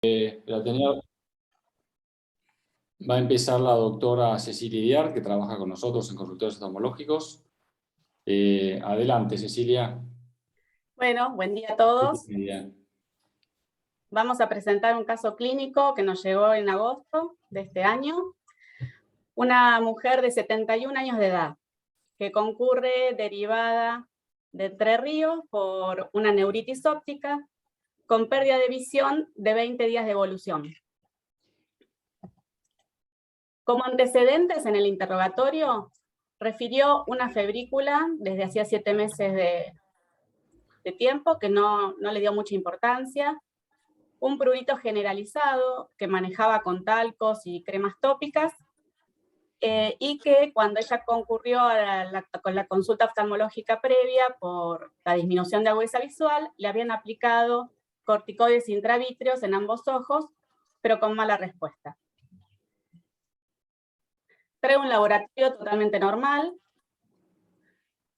Va a empezar la doctora Cecilia Diar, que trabaja con nosotros en consultorios oftalmológicos. Adelante, Cecilia. Bueno, buen día a todos. Bien. Vamos a presentar un caso clínico que nos llegó en agosto de este año. Una mujer de 71 años de edad que concurre derivada de Entre Ríos por una neuritis óptica con pérdida de visión de 20 días de evolución. Como antecedentes en el interrogatorio, refirió una febrícula desde hacía 7 meses de tiempo que no le dio mucha importancia, un prurito generalizado que manejaba con talcos y cremas tópicas, y que cuando ella concurrió con la consulta oftalmológica previa por la disminución de agudeza visual, le habían aplicado corticoides intravítreos en ambos ojos, pero con mala respuesta. Trae un laboratorio totalmente normal,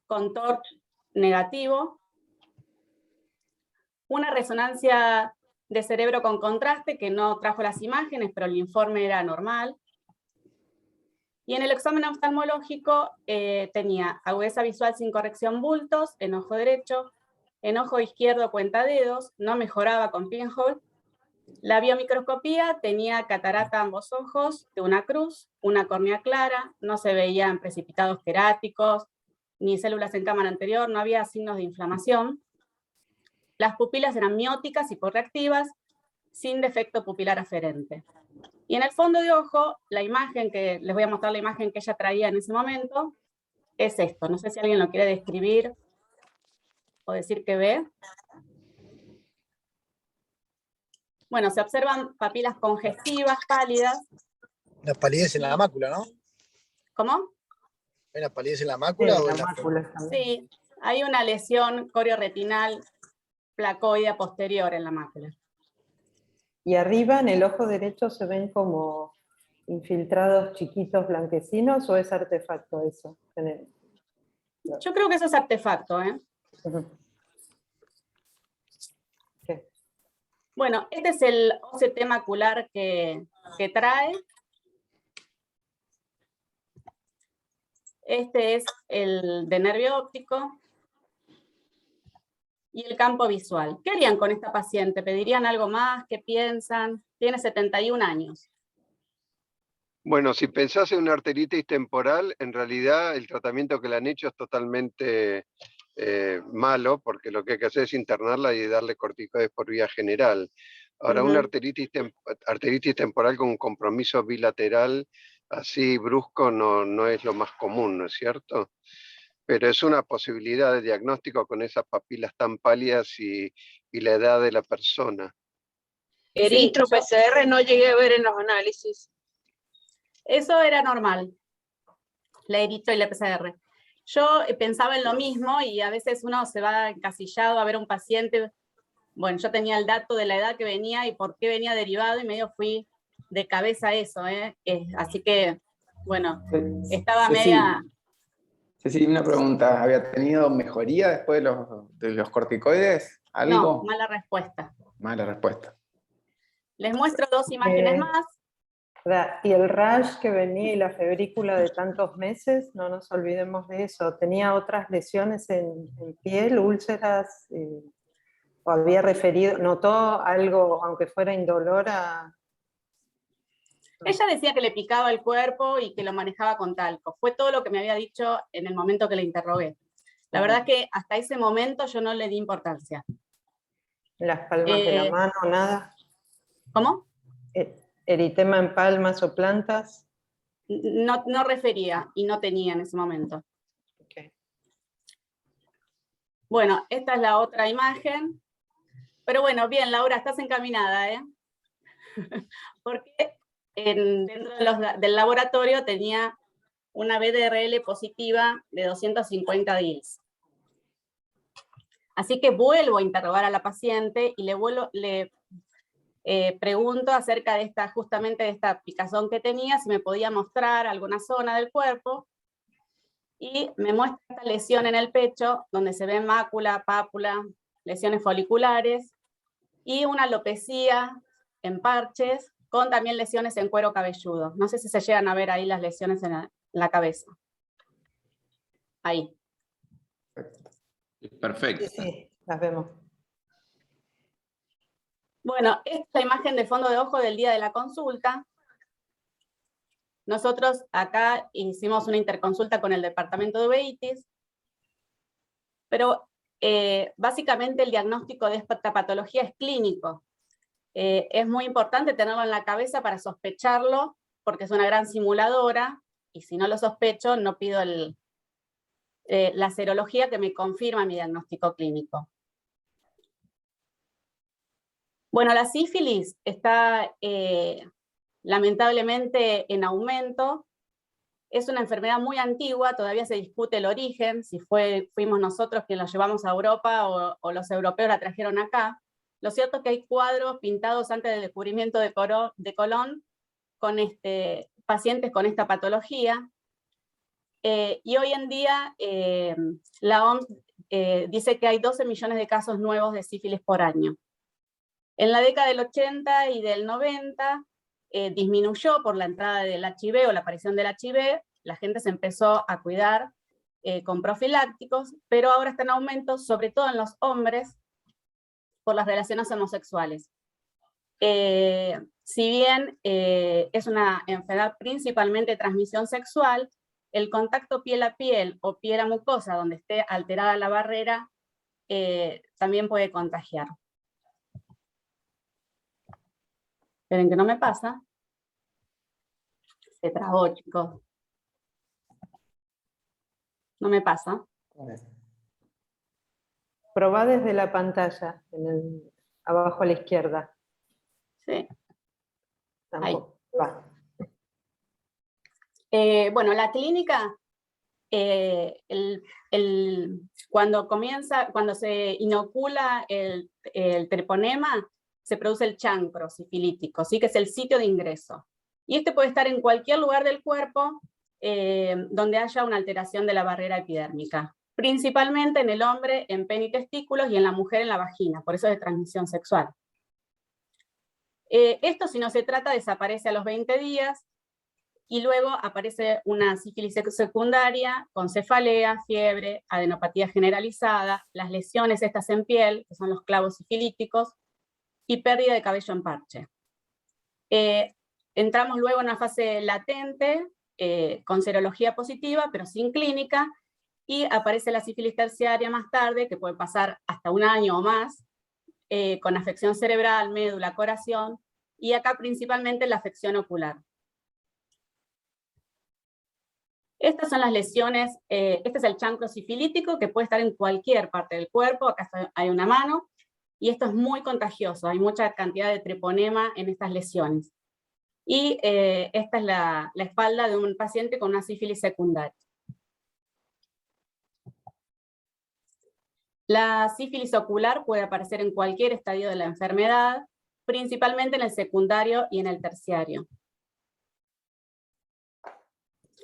con TORCH negativo, una resonancia de cerebro con contraste que no trajo las imágenes, pero el informe era normal. Y en el examen oftalmológico tenía agudeza visual sin corrección bultos en ojo derecho, en ojo izquierdo cuentadedos, no mejoraba con pinhole. La biomicroscopía tenía catarata a ambos ojos, de una cruz, una córnea clara, no se veían precipitados queráticos, ni células en cámara anterior, no había signos de inflamación. Las pupilas eran mióticas, hiporreactivas, sin defecto pupilar aferente. Y en el fondo de ojo, la imagen que les voy a mostrar, la imagen que ella traía en ese momento, es esto. No sé si alguien lo quiere describir o decir qué ve. Bueno, se observan papilas congestivas, pálidas. Una palidez en la mácula, ¿no? ¿Cómo? ¿Hay una palidez en la mácula o en la mácula también? Sí, hay una lesión corioretinal placoidea posterior en la mácula. Y arriba en el ojo derecho se ven como infiltrados chiquitos blanquecinos, ¿o es artefacto eso? Yo creo que eso es artefacto, ¿eh? Ujú. ¿Qué? Bueno, este es el OCT macular que trae. Este es el de nervio óptico. Y el campo visual. ¿Qué harían con esta paciente? ¿Pedirían algo más? ¿Qué piensan? Tiene 71 años. Bueno, si pensás en una arteritis temporal, en realidad el tratamiento que le han hecho es totalmente malo, porque lo que hay que hacer es internarla y darle corticoides por vía general. Ahora, una arteritis temporal con un compromiso bilateral así brusco no es lo más común, ¿no es cierto? Pero es una posibilidad de diagnóstico con esas papilas tan pálidas y la edad de la persona. Eritro, PCR no llegué a ver en los análisis. Eso era normal, la eritro y la PCR. Yo pensaba en lo mismo y a veces uno se va encasillado a ver a un paciente. Bueno, yo tenía el dato de la edad que venía y por qué venía derivado y medio fui de cabeza a eso, ¿eh? Así que, bueno, estaba media... Sí, una pregunta. ¿Había tenido mejoría después de los corticoides? ¿Algo? No, mala respuesta. Mala respuesta. Les muestro 2 imágenes más. Y el rash que venía y la febrícula de tantos meses, no nos olvidemos de eso. ¿Tenía otras lesiones en piel, úlceras? ¿O había referido, notó algo, aunque fuera indolora? Ella decía que le picaba el cuerpo y que lo manejaba con talco. Fue todo lo que me había dicho en el momento que le interrogué. La verdad es que hasta ese momento yo no le di importancia. ¿Las palmas de la mano, nada? ¿Cómo? ¿Eritema en palmas o plantas? No refería y no tenía en ese momento. Okay. Bueno, esta es la otra imagen. Pero bueno, bien, Laura, estás encaminada, ¿eh? Porque dentro del laboratorio tenía una BDRL positiva de 250 DILs. Así que vuelvo a interrogar a la paciente y le pregunto acerca de justamente de esta picazón que tenía, si me podía mostrar alguna zona del cuerpo, y me muestra esta lesión en el pecho, donde se ve mácula, pápula, lesiones foliculares, y una alopecia en parches, con también lesiones en cuero cabelludo. No sé si se llegan a ver ahí las lesiones en la cabeza. Ahí. Perfecto. Sí, sí, las vemos. Bueno, esta es la imagen de fondo de ojo del día de la consulta. Nosotros acá hicimos una interconsulta con el departamento de uveitis, pero básicamente el diagnóstico de esta patología es clínico. Es muy importante tenerlo en la cabeza para sospecharlo, porque es una gran simuladora, y si no lo sospecho, no pido la serología que me confirma mi diagnóstico clínico. Bueno, la sífilis está lamentablemente en aumento. Es una enfermedad muy antigua, todavía se discute el origen, si fuimos nosotros quienes la llevamos a Europa o los europeos la trajeron acá. Lo cierto es que hay cuadros pintados antes del descubrimiento de Colón con pacientes con esta patología. Y hoy en día la OMS dice que hay 12 millones de casos nuevos de sífilis por año. En la década del 80 y del 90 disminuyó por la entrada del HIV o la aparición del HIV, la gente se empezó a cuidar con profilácticos, pero ahora está en aumento, sobre todo en los hombres, por las relaciones homosexuales. Si bien es una enfermedad principalmente de transmisión sexual, el contacto piel a piel o piel a mucosa donde esté alterada la barrera también puede contagiar. Esperen que no me pasa. Se trabó, chicos. No me pasa. Probá desde la pantalla, abajo a la izquierda. Sí. Tampoco. Va. Bueno, la clínica, cuando se inocula el treponema, se produce el chancro sifilítico, ¿sí? Que es el sitio de ingreso. Y puede estar en cualquier lugar del cuerpo donde haya una alteración de la barrera epidérmica. Principalmente en el hombre, en pene y testículos, y en la mujer en la vagina, por eso es de transmisión sexual. Esto, si no se trata, desaparece a los 20 días, y luego aparece una sífilis secundaria con cefalea, fiebre, adenopatía generalizada, las lesiones estas en piel, que son los clavos sifilíticos, y pérdida de cabello en parche. Entramos luego en una fase latente, con serología positiva, pero sin clínica, y aparece la sífilis terciaria más tarde, que puede pasar hasta un año o más, con afección cerebral, médula, corazón, y acá principalmente la afección ocular. Estas son las lesiones, este es el chancro sifilítico, que puede estar en cualquier parte del cuerpo, acá hay una mano, y esto es muy contagioso, hay mucha cantidad de treponema en estas lesiones. Y esta es la espalda de un paciente con una sífilis secundaria. La sífilis ocular puede aparecer en cualquier estadio de la enfermedad, principalmente en el secundario y en el terciario.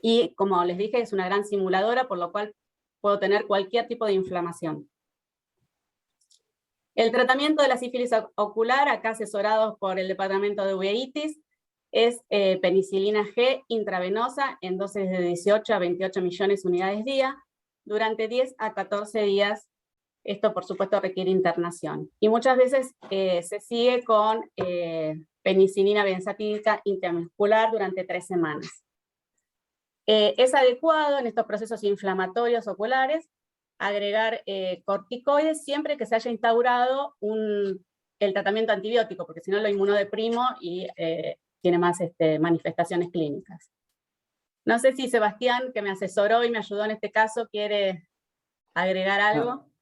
Y como les dije, es una gran simuladora, por lo cual puedo tener cualquier tipo de inflamación. El tratamiento de la sífilis ocular, acá asesorados por el departamento de uveitis, es penicilina G intravenosa en dosis de 18 a 28 millones de unidades día, durante 10 a 14 días. Esto, por supuesto, requiere internación. Y muchas veces se sigue con penicilina benzatídica intramuscular durante 3 semanas. Es adecuado en estos procesos inflamatorios oculares agregar corticoides siempre que se haya instaurado el tratamiento antibiótico, porque si no lo inmunodeprimo y tiene más manifestaciones clínicas. No sé si Sebastián, que me asesoró y me ayudó en este caso, quiere agregar algo. No.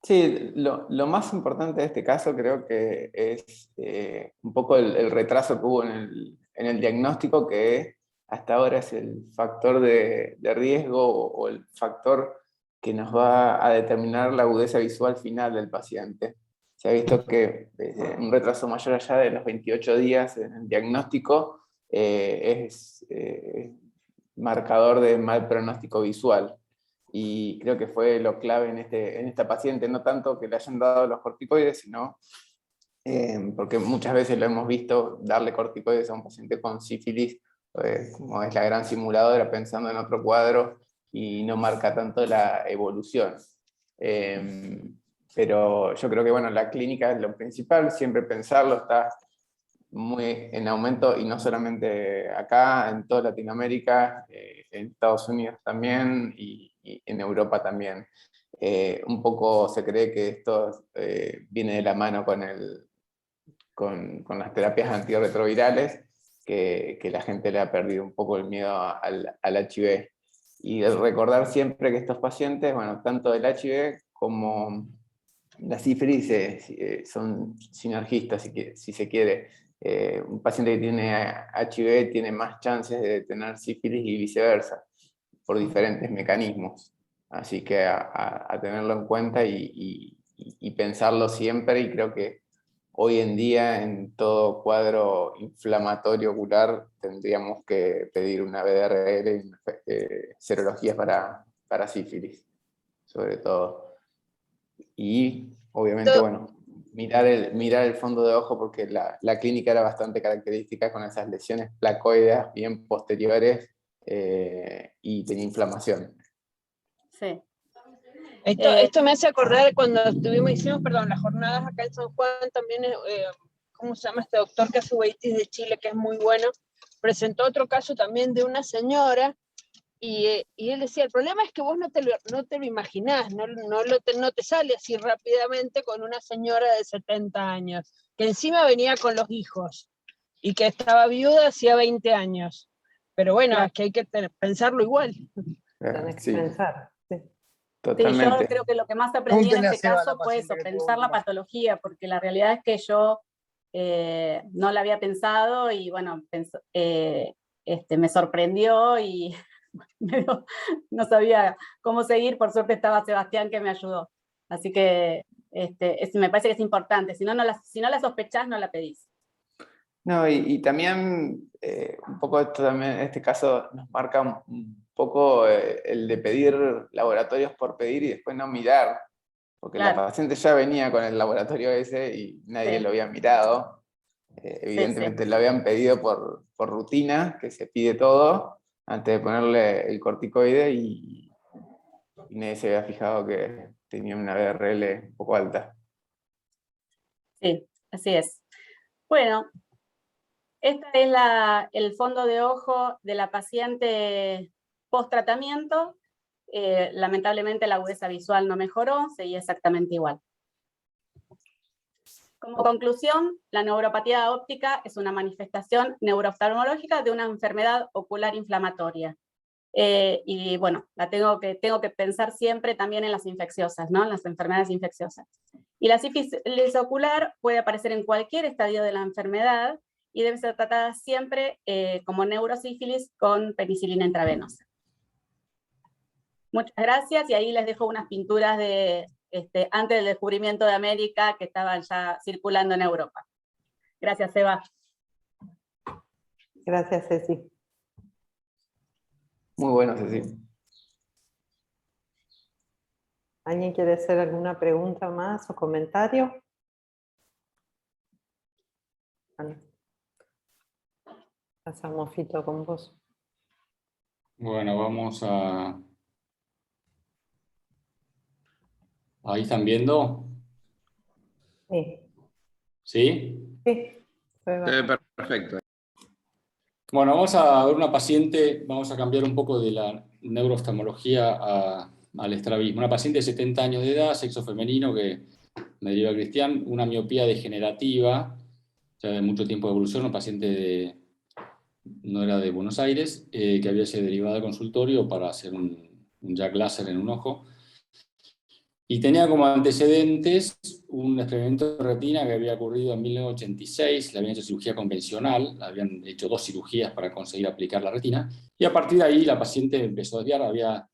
Sí, lo más importante de este caso creo que es un poco el retraso que hubo en el diagnóstico, que hasta ahora es el factor de riesgo o el factor que nos va a determinar la agudeza visual final del paciente. Se ha visto que un retraso mayor allá de los 28 días en el diagnóstico es marcador de mal pronóstico visual. Y creo que fue lo clave en esta paciente, no tanto que le hayan dado los corticoides, sino porque muchas veces lo hemos visto, darle corticoides a un paciente con sífilis, como es la gran simuladora, pensando en otro cuadro, y no marca tanto la evolución. Pero yo creo que bueno, la clínica es lo principal, siempre pensarlo, está muy en aumento, y no solamente acá, en toda Latinoamérica, en Estados Unidos también, y en Europa también. Un poco se cree que esto viene de la mano con las terapias antirretrovirales, que la gente le ha perdido un poco el miedo al HIV. Y recordar siempre que estos pacientes, bueno, tanto el HIV como la sífilis son sinergistas, si se quiere. Un paciente que tiene HIV tiene más chances de tener sífilis y viceversa, por diferentes mecanismos. Así que a tenerlo en cuenta y pensarlo siempre, y creo que hoy en día en todo cuadro inflamatorio ocular tendríamos que pedir una BDRL, serologías para sífilis, sobre todo. Y obviamente, bueno, mirar el fondo de ojo, porque la clínica era bastante característica con esas lesiones placoides bien posteriores, y tenía inflamación. Sí. Esto me hace acordar cuando hicimos las jornadas acá en San Juan, también, ¿cómo se llama este doctor que hace uveitis de Chile, que es muy bueno? Presentó otro caso también de una señora, y él decía, el problema es que vos no te lo imaginás, no te sale así rápidamente con una señora de 70 años, que encima venía con los hijos, y que estaba viuda hacía 20 años. Pero bueno, Claro. es que hay que pensarlo igual. Tenés que Sí, pensar. Sí. Sí, totalmente. yo creo que lo que más aprendí en Pregúntenle a este Seba, caso la fue eso, paciente que tuvo pensar la última. patología, porque la realidad es que yo no la había pensado, y bueno, me sorprendió, y no sabía cómo seguir. Por suerte estaba Sebastián, que me ayudó. Así que me parece que es importante. Si no la sospechás, no la pedís. No, y también un poco esto también, este caso nos marca un poco el de pedir laboratorios por pedir y después no mirar, porque Claro. la paciente ya venía con el laboratorio ese y nadie Sí. lo había mirado. Evidentemente lo habían pedido por rutina, que se pide todo antes de ponerle el corticoide, y nadie se había fijado que tenía una BRL un poco alta. Sí, así es. Bueno, este es el fondo de ojo de la paciente post-tratamiento. Lamentablemente la agudeza visual no mejoró, seguía exactamente igual. Como conclusión, la neuropatía óptica es una manifestación neurooftalmológica de una enfermedad ocular inflamatoria. Y bueno, tengo que pensar siempre también en las infecciosas, ¿no? En las enfermedades infecciosas. Y la sífilis ocular puede aparecer en cualquier estadio de la enfermedad, y debe ser tratada siempre como neurosífilis con penicilina intravenosa. Muchas gracias, y ahí les dejo unas pinturas de antes del descubrimiento de América, que estaban ya circulando en Europa. Gracias, Eva. Gracias, Ceci. Muy bueno, Ceci. ¿Alguien quiere hacer alguna pregunta más o comentario? Bueno. Pasamos, Fito, con vos. Bueno, vamos a... ¿Ahí están viendo? Sí. ¿Sí? Sí. Perfecto. Bueno, vamos a ver una paciente, vamos a cambiar un poco de la neurooftalmología al estrabismo. Una paciente de 70 años de edad, sexo femenino, que me deriva Cristian, una miopía degenerativa, ya de mucho tiempo de evolución, una paciente no era de Buenos Aires, que había sido derivada al consultorio para hacer un jack láser en un ojo. Y tenía como antecedentes un experimento de retina que había ocurrido en 1986, le habían hecho cirugía convencional, le habían hecho 2 cirugías para conseguir aplicar la retina, y a partir de ahí la paciente empezó a desviar,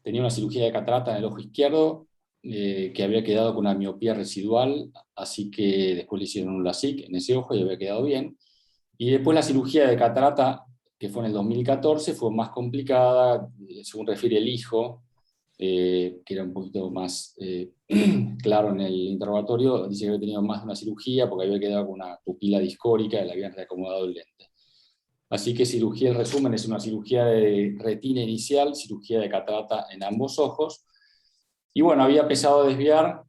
tenía una cirugía de catarata en el ojo izquierdo, que había quedado con una miopía residual, así que después le hicieron un LASIK en ese ojo y había quedado bien. Y después la cirugía de catarata, que fue en el 2014, fue más complicada, según refiere el hijo, que era un poquito más claro en el interrogatorio, dice que había tenido más de una cirugía porque había quedado con una pupila discórica y le habían reacomodado el lente. Así que cirugía, en resumen, es una cirugía de retina inicial, cirugía de catarata en ambos ojos. Y bueno, había empezado a desviar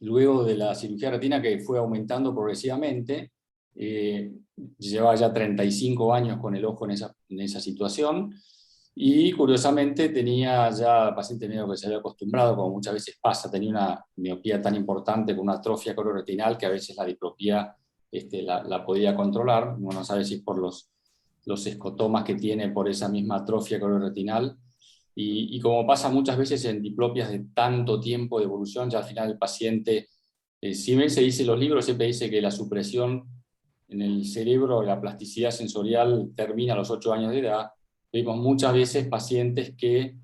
luego de la cirugía de retina, que fue aumentando progresivamente. Llevaba ya 35 años con el ojo en esa situación. Y curiosamente tenía ya, el paciente medio que se había acostumbrado, como muchas veces pasa, tenía una miopía tan importante con una atrofia cororetinal que a veces la diplopía la podía controlar. Uno no sabe si es por los escotomas que tiene por esa misma atrofia cororetinal. Y como pasa muchas veces en diplopias de tanto tiempo de evolución, ya al final el paciente, si bien se dice en los libros, siempre dice que la supresión en el cerebro, la plasticidad sensorial termina a los 8 años de edad. Vemos muchas veces pacientes que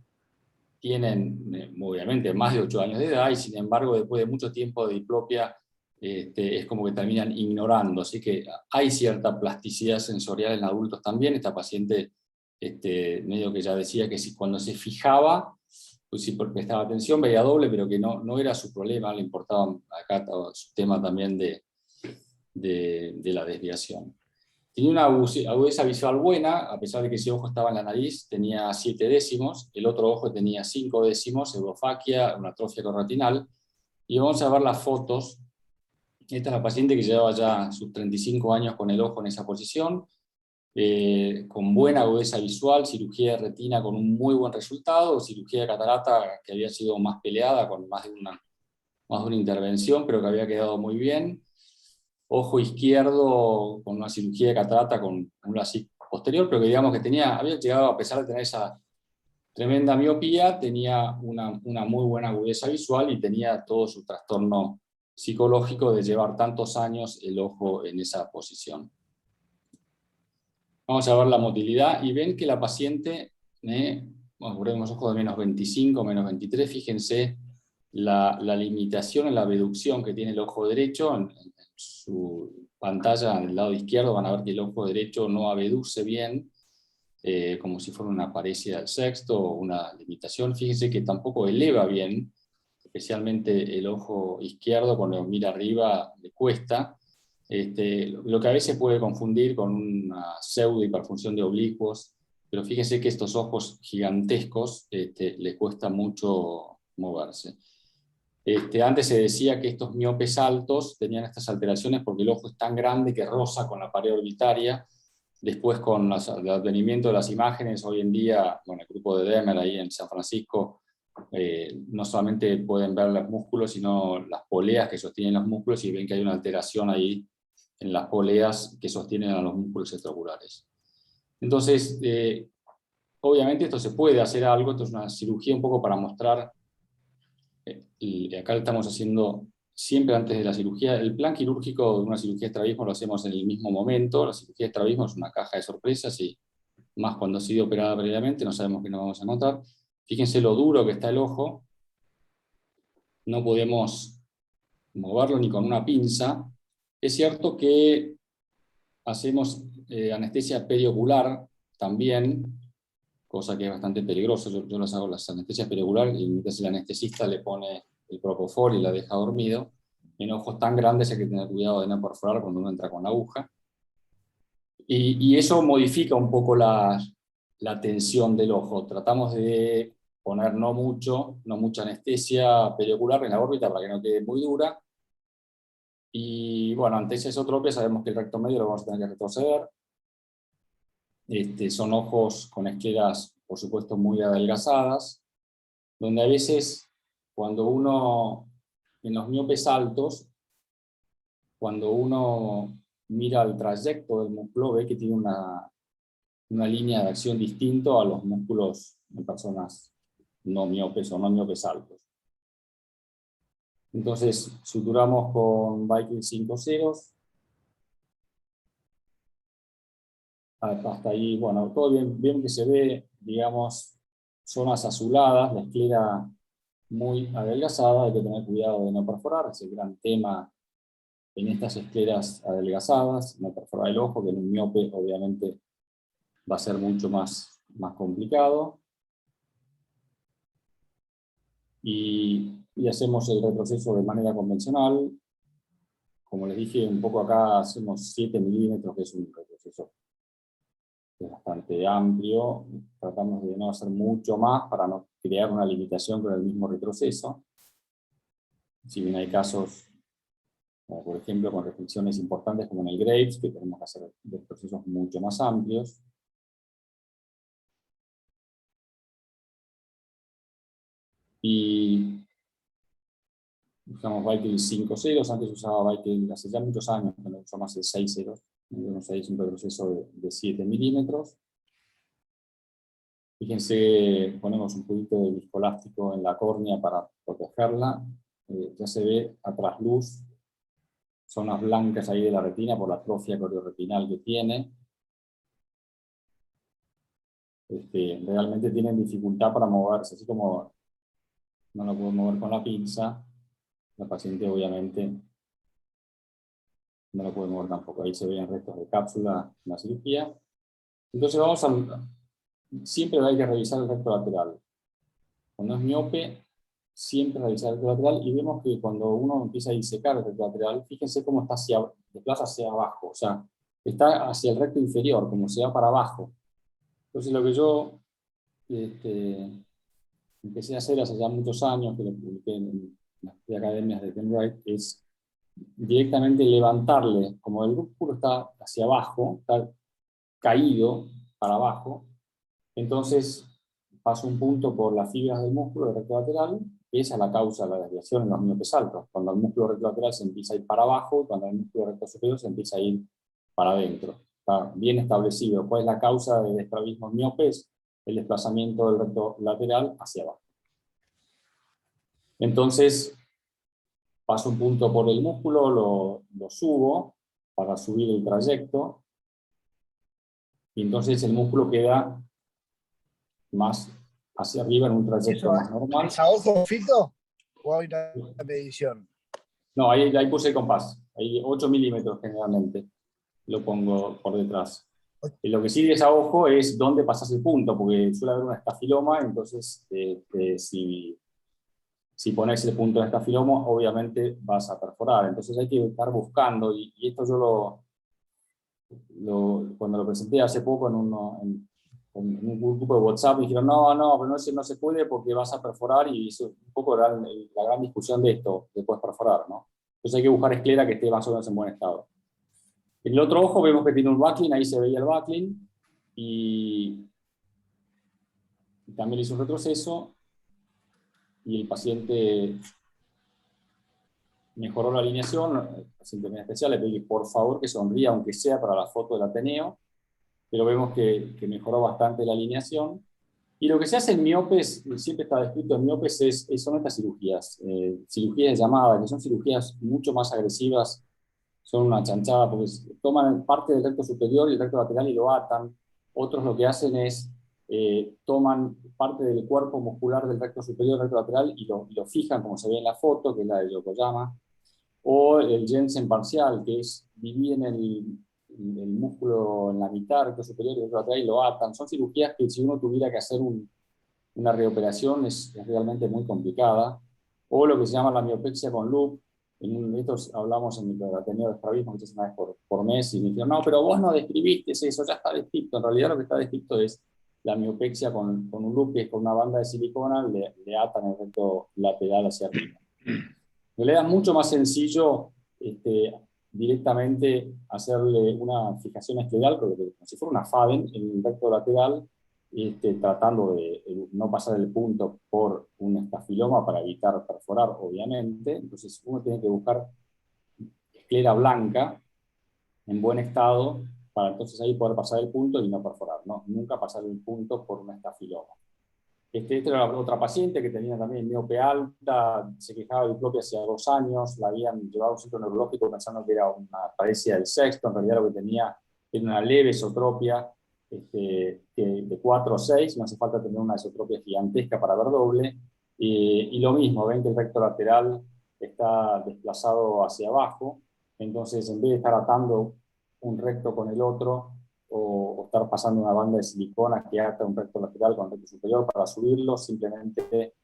tienen, obviamente, más de 8 años de edad y sin embargo, después de mucho tiempo de diplopia, es como que terminan ignorando. Así que hay cierta plasticidad sensorial en adultos también. Esta paciente medio que ya decía que si cuando se fijaba, pues si prestaba atención, veía doble, pero que no era su problema, le importaba acá su tema también de la desviación. Tenía una agudeza visual buena, a pesar de que ese ojo estaba en la nariz, tenía 7 décimos, el otro ojo tenía 5 décimos, eurofaquia, una atrofia corretinal, y vamos a ver las fotos. Esta es la paciente que llevaba ya sus 35 años con el ojo en esa posición, con buena agudeza visual, cirugía de retina con un muy buen resultado, cirugía de catarata que había sido más peleada, con más de una intervención, pero que había quedado muy bien. Ojo izquierdo con una cirugía de catarata con un LASIK posterior, pero que digamos que había llegado, a pesar de tener esa tremenda miopía, tenía una muy buena agudeza visual y tenía todo su trastorno psicológico de llevar tantos años el ojo en esa posición. Vamos a ver la motilidad y ven que la paciente, ponemos ojos de menos 25, menos 23, fíjense la limitación en la abducción que tiene el ojo derecho. En su pantalla, en el lado izquierdo, van a ver que el ojo derecho no abduce bien, como si fuera una paresia del sexto o una limitación. Fíjense que tampoco eleva bien, especialmente el ojo izquierdo, cuando mira arriba le cuesta. Lo que a veces puede confundir con una pseudo hiperfunción de oblicuos, pero fíjense que estos ojos gigantescos les cuesta mucho moverse. Antes se decía que estos miopes altos tenían estas alteraciones porque el ojo es tan grande que roza con la pared orbitaria. Después, con el advenimiento de las imágenes, hoy en día, el grupo de Demer ahí en San Francisco, no solamente pueden ver los músculos, sino las poleas que sostienen los músculos, y ven que hay una alteración ahí en las poleas que sostienen a los músculos extraoculares. Entonces, obviamente esto se puede hacer algo. Esto es una cirugía un poco para mostrar, y acá lo estamos haciendo siempre antes de la cirugía. El plan quirúrgico de una cirugía de estrabismo lo hacemos en el mismo momento. La cirugía de estrabismo es una caja de sorpresas, y más cuando ha sido operada previamente, no sabemos qué nos vamos a encontrar. Fíjense lo duro que está el ojo. No podemos moverlo ni con una pinza. Es cierto que hacemos anestesia periocular también, cosa que es bastante peligrosa. Yo las hago las anestesias periocular y mientras el anestesista le pone el propofol y la deja dormido. En ojos tan grandes hay que tener cuidado de no perforar cuando uno entra con la aguja. Y eso modifica un poco la tensión del ojo. Tratamos de poner no mucha anestesia periocular en la órbita para que no quede muy dura. Y bueno, ante esa esotropia sabemos que el recto medio lo vamos a tener que retroceder. Son ojos con escleras, por supuesto, muy adelgazadas, donde a veces, cuando uno, en los miopes altos, cuando uno mira el trayecto del músculo, ve que tiene una línea de acción distinto a los músculos en personas no miopes o no miopes altos. Entonces, suturamos con Viking 5 ceros. Hasta ahí, bueno, todo bien que se ve, digamos, zonas azuladas, la esclera muy adelgazada. Hay que tener cuidado de no perforar, es el gran tema en estas escleras adelgazadas, no perforar el ojo, que en un miope obviamente va a ser mucho más complicado. y hacemos el retroceso de manera convencional. Como les dije, un poco acá hacemos 7 milímetros, que es un retroceso bastante amplio. Tratamos de no hacer mucho más para no crear una limitación con el mismo retroceso. Si bien hay casos, como por ejemplo con restricciones importantes como en el Graves, que tenemos que hacer retrocesos mucho más amplios. Y usamos Bickel 5 ceros, antes usaba Bickel hace ya muchos años, que no uso más de 6 ceros. Un retroceso de 7 milímetros. Fíjense, ponemos un poquito de viscoelástico en la córnea para protegerla. Ya se ve a trasluz zonas blancas ahí de la retina por la atrofia corioretinal que tiene. Realmente tienen dificultad para moverse, así como no lo puedo mover con la pinza, la paciente obviamente no lo puede mover tampoco. Ahí se ven restos de cápsula en la cirugía. Entonces siempre hay que revisar el recto lateral. Cuando es miope, siempre revisar el recto lateral, y vemos que cuando uno empieza a disecar el recto lateral, fíjense cómo está desplaza hacia abajo, o sea, está hacia el recto inferior, como se va para abajo. Entonces lo que yo empecé a hacer hace ya muchos años, que lo publiqué en las academias de Ken Wright, es directamente levantarle, como el músculo está hacia abajo, está caído para abajo, entonces paso un punto por las fibras del músculo del recto lateral, que esa es la causa de la desviación en los miopes altos, cuando el músculo recto lateral se empieza a ir para abajo, cuando el músculo recto superior se empieza a ir para adentro. Está bien establecido cuál es la causa de estrabismos miopes, el desplazamiento del recto lateral hacia abajo. Entonces, paso un punto por el músculo, lo subo para subir el trayecto, y entonces el músculo queda más hacia arriba en un trayecto más normal. ¿Es a ojo fito o hay una medición? No, ahí puse el compás. Ahí 8 milímetros generalmente lo pongo por detrás. Y lo que sigue es a ojo es dónde pasas el punto, porque suele haber una estafiloma, entonces si pones el punto en estafiloma, obviamente vas a perforar. Entonces hay que estar buscando, y esto yo cuando lo presenté hace poco en un grupo de WhatsApp, me dijeron, no, pero no se puede porque vas a perforar, y eso un poco era la gran discusión de esto, que puedes perforar, ¿no? Entonces hay que buscar esclera que esté más o menos en buen estado. En el otro ojo vemos que tiene un buckling, ahí se veía el buckling, y también hizo un retroceso, y el paciente mejoró la alineación. El paciente en especial le pedí por favor que sonría, aunque sea para la foto del Ateneo, pero vemos que mejoró bastante la alineación. Y lo que se hace en miopes, siempre está descrito en miopes, son estas cirugías, cirugías de llamada, que son cirugías mucho más agresivas, son una chanchada, porque toman parte del recto superior y el recto lateral y lo atan. Otros lo que hacen es, toman parte del cuerpo muscular del recto superior y del recto lateral y lo fijan, como se ve en la foto, que es la de Yokoyama, o el Jensen parcial, que es dividen el músculo en la mitad, recto superior y recto lateral, y lo atan. Son cirugías que si uno tuviera que hacer una reoperación es realmente muy complicada. O lo que se llama la miopexia con loop. En estos hablamos en el Ateneo de estrabismo muchas veces por mes, y me dijeron, no, pero vos no describiste eso, ya está descrito. En realidad lo que está descrito es la miopexia con un loop, que es con una banda de silicona, le atan el recto lateral hacia arriba. Me le da mucho más sencillo directamente hacerle una fijación escleral, como si fuera una FADEN en el recto lateral, tratando de no pasar el punto por un estafiloma para evitar perforar, obviamente. Entonces uno tiene que buscar esclera blanca en buen estado para entonces ahí poder pasar el punto y no perforar, ¿no? Nunca pasar el punto por un estafiloma. Esta era otra paciente que tenía también miope alta, se quejaba de diplopia hacía 2 años, la habían llevado a un centro neurológico pensando que era una parecia del sexto. En realidad lo que tenía era una leve esotropia, que de 4 o 6, no hace falta tener una esotropia gigantesca para ver doble, y lo mismo, ven que el recto lateral está desplazado hacia abajo, entonces en vez de estar atando un recto con el otro, o estar pasando una banda de silicona que ata un recto lateral con el recto superior para subirlo, simplemente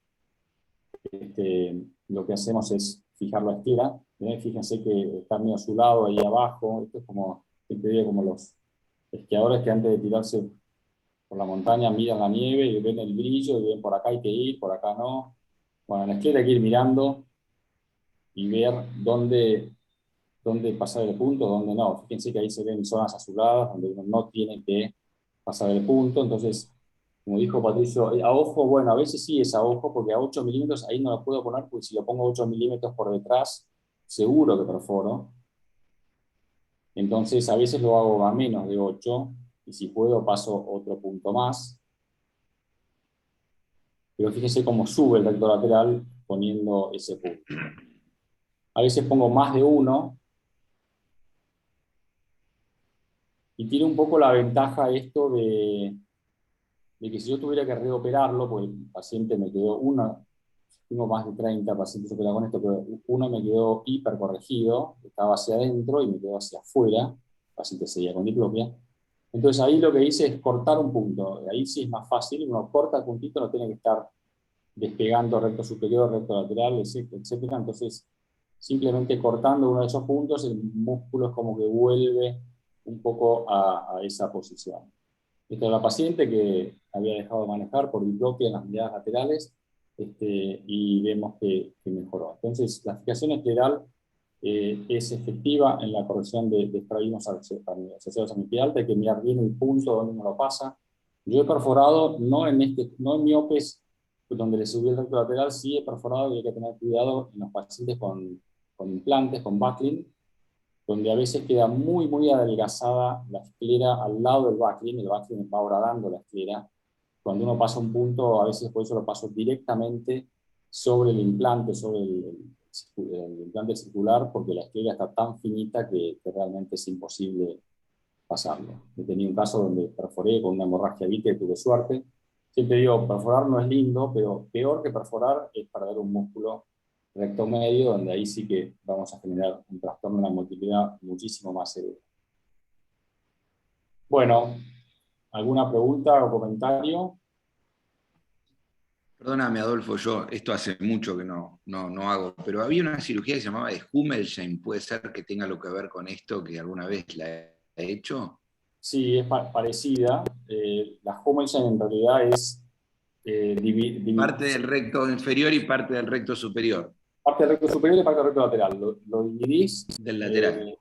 lo que hacemos es fijar la esclera. Fíjense que está medio azulado ahí abajo. Esto es como, siempre digo, como los esquiadores que antes de tirarse por la montaña miran la nieve y ven el brillo y ven por acá hay que ir, por acá no. Bueno, en la esclera hay que ir mirando y ver dónde pasar el punto, dónde no. Fíjense que ahí se ven zonas azuladas donde uno no tiene que pasar el punto. Entonces, como dijo Patricio, a ojo, bueno, a veces sí es a ojo, porque a 8 milímetros ahí no lo puedo poner, porque si lo pongo 8 milímetros por detrás, seguro que perforo. Entonces, a veces lo hago a menos de 8, y si puedo paso otro punto más. Pero fíjense cómo sube el recto lateral poniendo ese punto. A veces pongo más de 1, y tiene un poco la ventaja esto de que si yo tuviera que reoperarlo, porque el paciente me quedó tengo más de 30 pacientes operados con esto, pero uno me quedó hipercorregido, estaba hacia adentro y me quedó hacia afuera, el paciente seguía con diplopia. Entonces ahí lo que hice es cortar un punto, ahí sí es más fácil, uno corta el puntito, no tiene que estar despegando recto superior, recto lateral, etcétera. Entonces, simplemente cortando uno de esos puntos, el músculo es como que vuelve un poco a esa posición. Esta es la paciente que había dejado de manejar por diplopia en las miradas laterales, y vemos que mejoró. Entonces, la fijación escleral es efectiva en la corrección de estrabismos asociados a miopía alta. Hay que mirar bien el punto donde uno lo pasa. Yo he perforado, no en miopes donde le subió el recto lateral, sí he perforado y hay que tener cuidado en los pacientes con implantes, con buckling, donde a veces queda muy, muy adelgazada la esclera al lado del buckling. El buckling va horadando la esclera. Cuando uno pasa un punto, a veces por eso lo paso directamente sobre el implante, sobre el implante circular, porque la esclera está tan finita que realmente es imposible pasarlo. He tenido un caso donde perforé con una hemorragia vítea y tuve suerte. Siempre digo, perforar no es lindo, pero peor que perforar es perder un músculo recto medio, donde ahí sí que vamos a generar un trastorno de la motilidad muchísimo más severo. Bueno, ¿alguna pregunta o comentario? Perdóname, Adolfo, yo esto hace mucho que no hago, pero había una cirugía que se llamaba de Hummelsheim. ¿Puede ser que tenga lo que ver con esto, que alguna vez la he hecho? Sí, es parecida. La Hummelsheim en realidad es Parte del recto inferior y parte del recto superior. parte del recto superior y parte del recto lateral. Lo dividís Del lateral.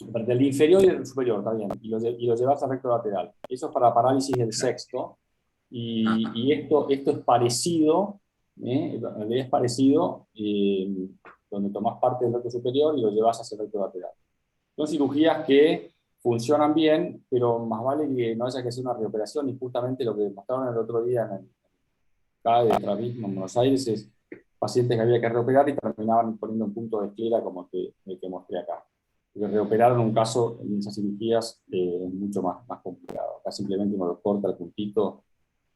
Del inferior y del superior, está bien, y lo llevas al recto lateral. Eso es para parálisis del sexto. Y esto es parecido, en realidad es parecido, donde tomás parte del recto superior y lo llevas hacia el recto lateral. Son cirugías que funcionan bien, pero más vale que no haya que hacer una reoperación, y justamente lo que mostraron el otro día en el CAE de estrabismo en Buenos Aires es pacientes que había que reoperar y terminaban poniendo un punto de esclera como el que mostré acá. Porque reoperar en un caso, en esas cirugías, es mucho más complicado. Acá simplemente uno lo corta el puntito,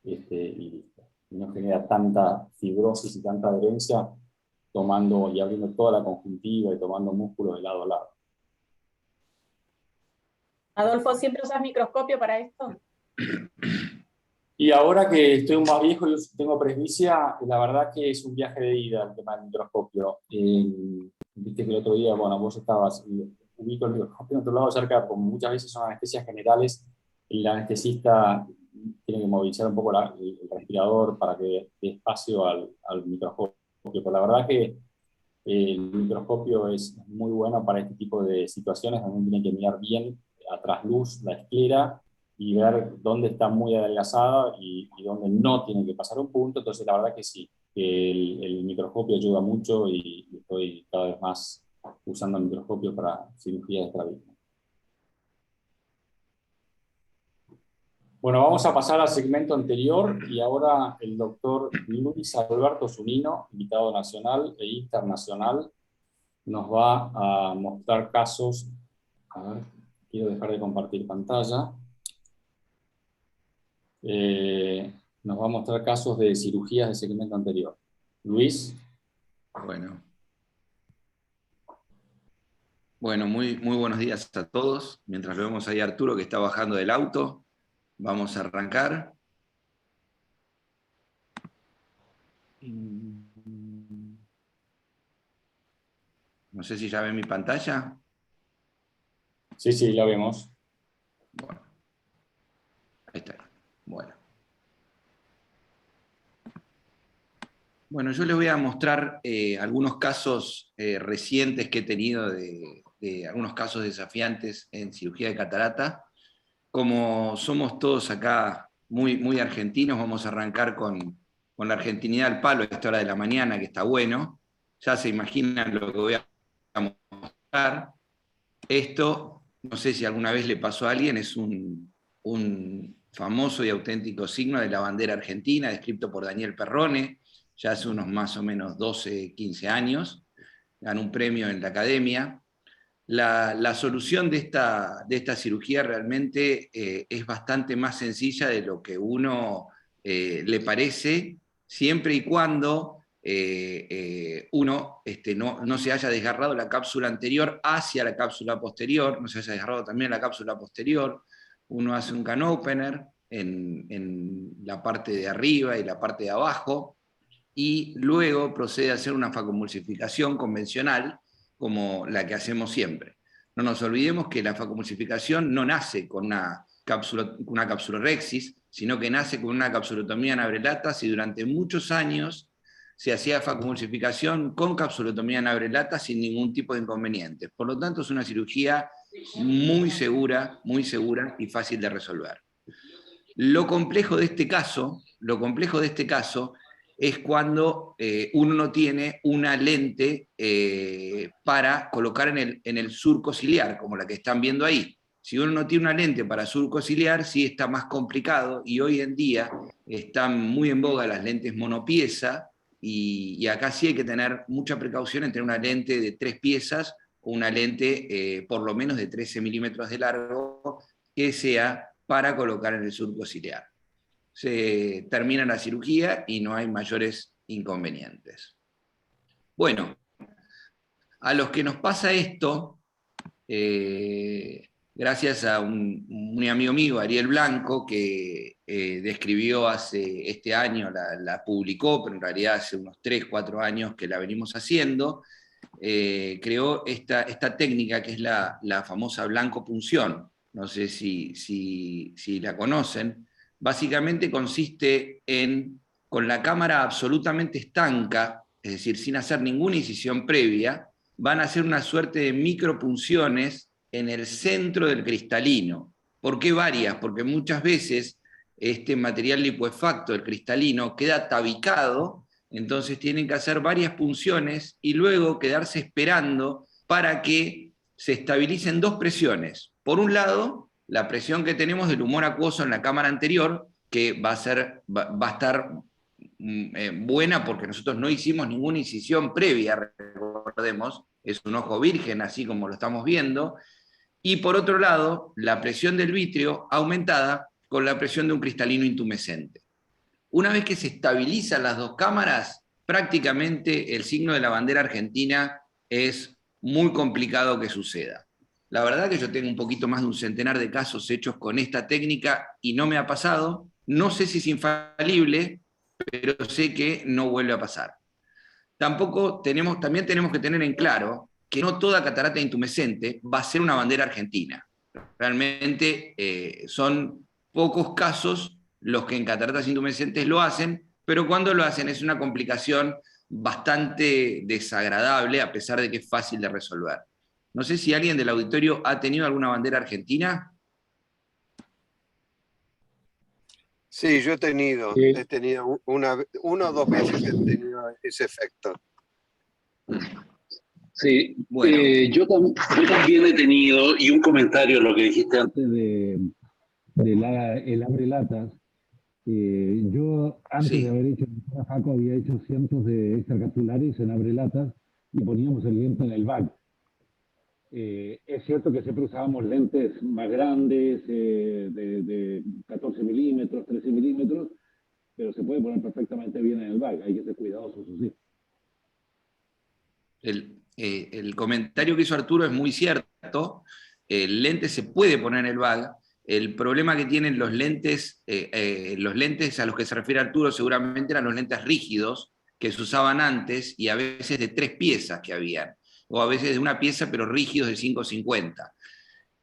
y listo. Y no genera tanta fibrosis y tanta adherencia tomando y abriendo toda la conjuntiva y tomando músculo de lado a lado. Adolfo, ¿siempre usas microscopio para esto? Y ahora que estoy más viejo y tengo presbicia, la verdad que es un viaje de ida el tema del microscopio. Viste que el otro día, bueno, vos estabas, ubico el microscopio en otro lado cerca, como muchas veces son anestesias generales, el anestesista tiene que movilizar un poco el respirador para que dé espacio al microscopio. Pero la verdad que el microscopio es muy bueno para este tipo de situaciones, donde uno tiene que mirar bien a trasluz la esclera y ver dónde está muy adelgazada y dónde no tiene que pasar un punto. Entonces la verdad que sí, que el microscopio ayuda mucho, y estoy cada vez más usando el microscopio para cirugía de estrabismo. Bueno, vamos a pasar al segmento anterior, y ahora el doctor Luis Alberto Zunino, invitado nacional e internacional, nos va a mostrar casos. A ver, quiero dejar de compartir pantalla. Nos va a mostrar casos de cirugías del segmento anterior. Luis. Bueno, muy buenos días a todos. Mientras lo vemos ahí a Arturo, que está bajando del auto, vamos a arrancar. No sé si ya ven mi pantalla. Sí, sí, la vemos. Bueno, ahí está. Bueno. Bueno, yo les voy a mostrar algunos casos recientes que he tenido de algunos casos desafiantes en cirugía de catarata. Como somos todos acá muy argentinos, vamos a arrancar con la argentinidad al palo a esta hora de la mañana, que está bueno. Ya se imaginan lo que voy a mostrar. Esto, no sé si alguna vez le pasó a alguien, es un famoso y auténtico signo de la bandera argentina, descrito por Daniel Perrone, ya hace unos más o menos 12, 15 años. Ganó un premio en la academia. La solución de esta cirugía realmente es bastante más sencilla de lo que uno le parece, siempre y cuando uno no se haya desgarrado la cápsula anterior hacia la cápsula posterior, no se haya desgarrado también la cápsula posterior. Uno hace un can opener en la parte de arriba y la parte de abajo, y luego procede a hacer una facomulsificación convencional, como la que hacemos siempre. No nos olvidemos que la facomulsificación no nace con una capsulorhexis, sino que nace con una capsulotomía en abrelatas, y durante muchos años se hacía facomulsificación con capsulotomía en abrelatas sin ningún tipo de inconveniente. Por lo tanto, es una cirugía muy segura y fácil de resolver. Lo complejo de este caso es cuando uno no tiene una lente para colocar en el surco ciliar, como la que están viendo ahí. Si uno no tiene una lente para surco ciliar, sí está más complicado, y hoy en día están muy en boga las lentes monopieza, y acá sí hay que tener mucha precaución en tener una lente de 3 piezas o una lente por lo menos de 13 milímetros de largo, que sea para colocar en el surco ciliar. Se termina la cirugía y no hay mayores inconvenientes. Bueno, a los que nos pasa esto, gracias a un amigo mío, Ariel Blanco, que describió este año, la publicó, pero en realidad hace unos 3, 4 años que la venimos haciendo, creó esta técnica que es la famosa blancopunción. No sé si la conocen. Básicamente consiste en, con la cámara absolutamente estanca, es decir, sin hacer ninguna incisión previa, van a hacer una suerte de micropunciones en el centro del cristalino. ¿Por qué varias? Porque muchas veces este material lipoefacto del cristalino queda tabicado, entonces tienen que hacer varias punciones y luego quedarse esperando para que se estabilicen 2 presiones. Por un lado, la presión que tenemos del humor acuoso en la cámara anterior, que va a estar buena porque nosotros no hicimos ninguna incisión previa, recordemos, es un ojo virgen, así como lo estamos viendo. Y por otro lado, la presión del vítreo aumentada con la presión de un cristalino intumescente. Una vez que se estabilizan las 2 cámaras, prácticamente el signo de la bandera argentina es muy complicado que suceda. La verdad que yo tengo un poquito más de un centenar de casos hechos con esta técnica y no me ha pasado. No sé si es infalible, pero sé que no vuelve a pasar. También tenemos que tener en claro que no toda catarata intumescente va a ser una bandera argentina. Realmente son pocos casos los que en cataratas intumescentes lo hacen, pero cuando lo hacen es una complicación bastante desagradable, a pesar de que es fácil de resolver. No sé si alguien del auditorio ha tenido alguna bandera argentina. Sí, yo he tenido una o 2 veces he tenido ese efecto. Sí, bueno. Yo también he tenido, y un comentario a lo que dijiste antes el abrelatas. Yo, antes de haber hecho la FACO, había hecho cientos de extracapsulares en abrelatas y poníamos el lente en el back. Es cierto que siempre usábamos lentes más grandes, de 14 milímetros, 13 milímetros, pero se puede poner perfectamente bien en el bag. Hay que ser cuidadosos, sí. El comentario que hizo Arturo es muy cierto. El lente se puede poner en el bag. El problema que tienen los lentes a los que se refiere Arturo seguramente eran los lentes rígidos que se usaban antes y a veces de 3 piezas que habían. o a veces de una pieza, pero rígidos de 5,50.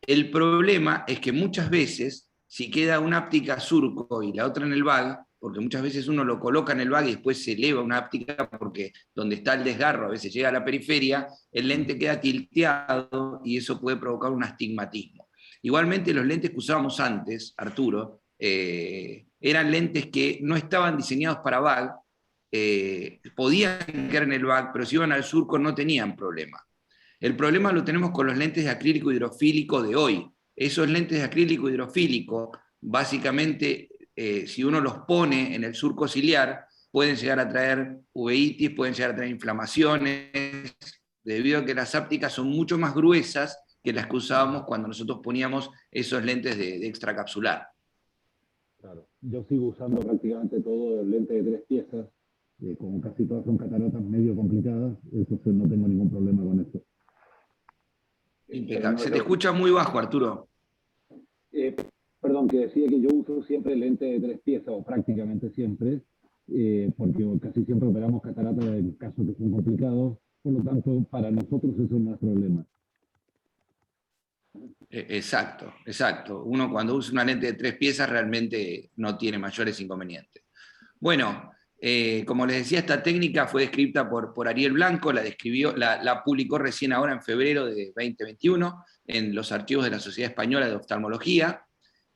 El problema es que muchas veces, si queda una áptica surco y la otra en el bag, porque muchas veces uno lo coloca en el bag y después se eleva una áptica porque donde está el desgarro a veces llega a la periferia, el lente queda tilteado y eso puede provocar un astigmatismo. Igualmente los lentes que usábamos antes, Arturo, eran lentes que no estaban diseñados para bag, podían quedar en el bag, pero si iban al surco no tenían problema. El problema lo tenemos con los lentes de acrílico hidrofílico de hoy. Esos lentes de acrílico hidrofílico, básicamente, si uno los pone en el surco ciliar, pueden llegar a traer uveitis, pueden llegar a traer inflamaciones, debido a que las ápticas son mucho más gruesas que las que usábamos cuando nosotros poníamos esos lentes de extracapsular. Claro. Yo sigo usando prácticamente todo el lente de 3 piezas, como casi todas son cataratas medio complicadas, entonces no tengo ningún problema con eso. Impecable. Se te escucha muy bajo, Arturo. Perdón, que decía que yo uso siempre el lente de 3 piezas, o prácticamente siempre, porque casi siempre operamos cataratas en casos que son complicados, por lo tanto, para nosotros eso no es problema. Exacto, exacto. Uno cuando usa una lente de 3 piezas realmente no tiene mayores inconvenientes. Bueno, como les decía, esta técnica fue descrita por Ariel Blanco, la publicó recién ahora en febrero de 2021 en los archivos de la Sociedad Española de Oftalmología.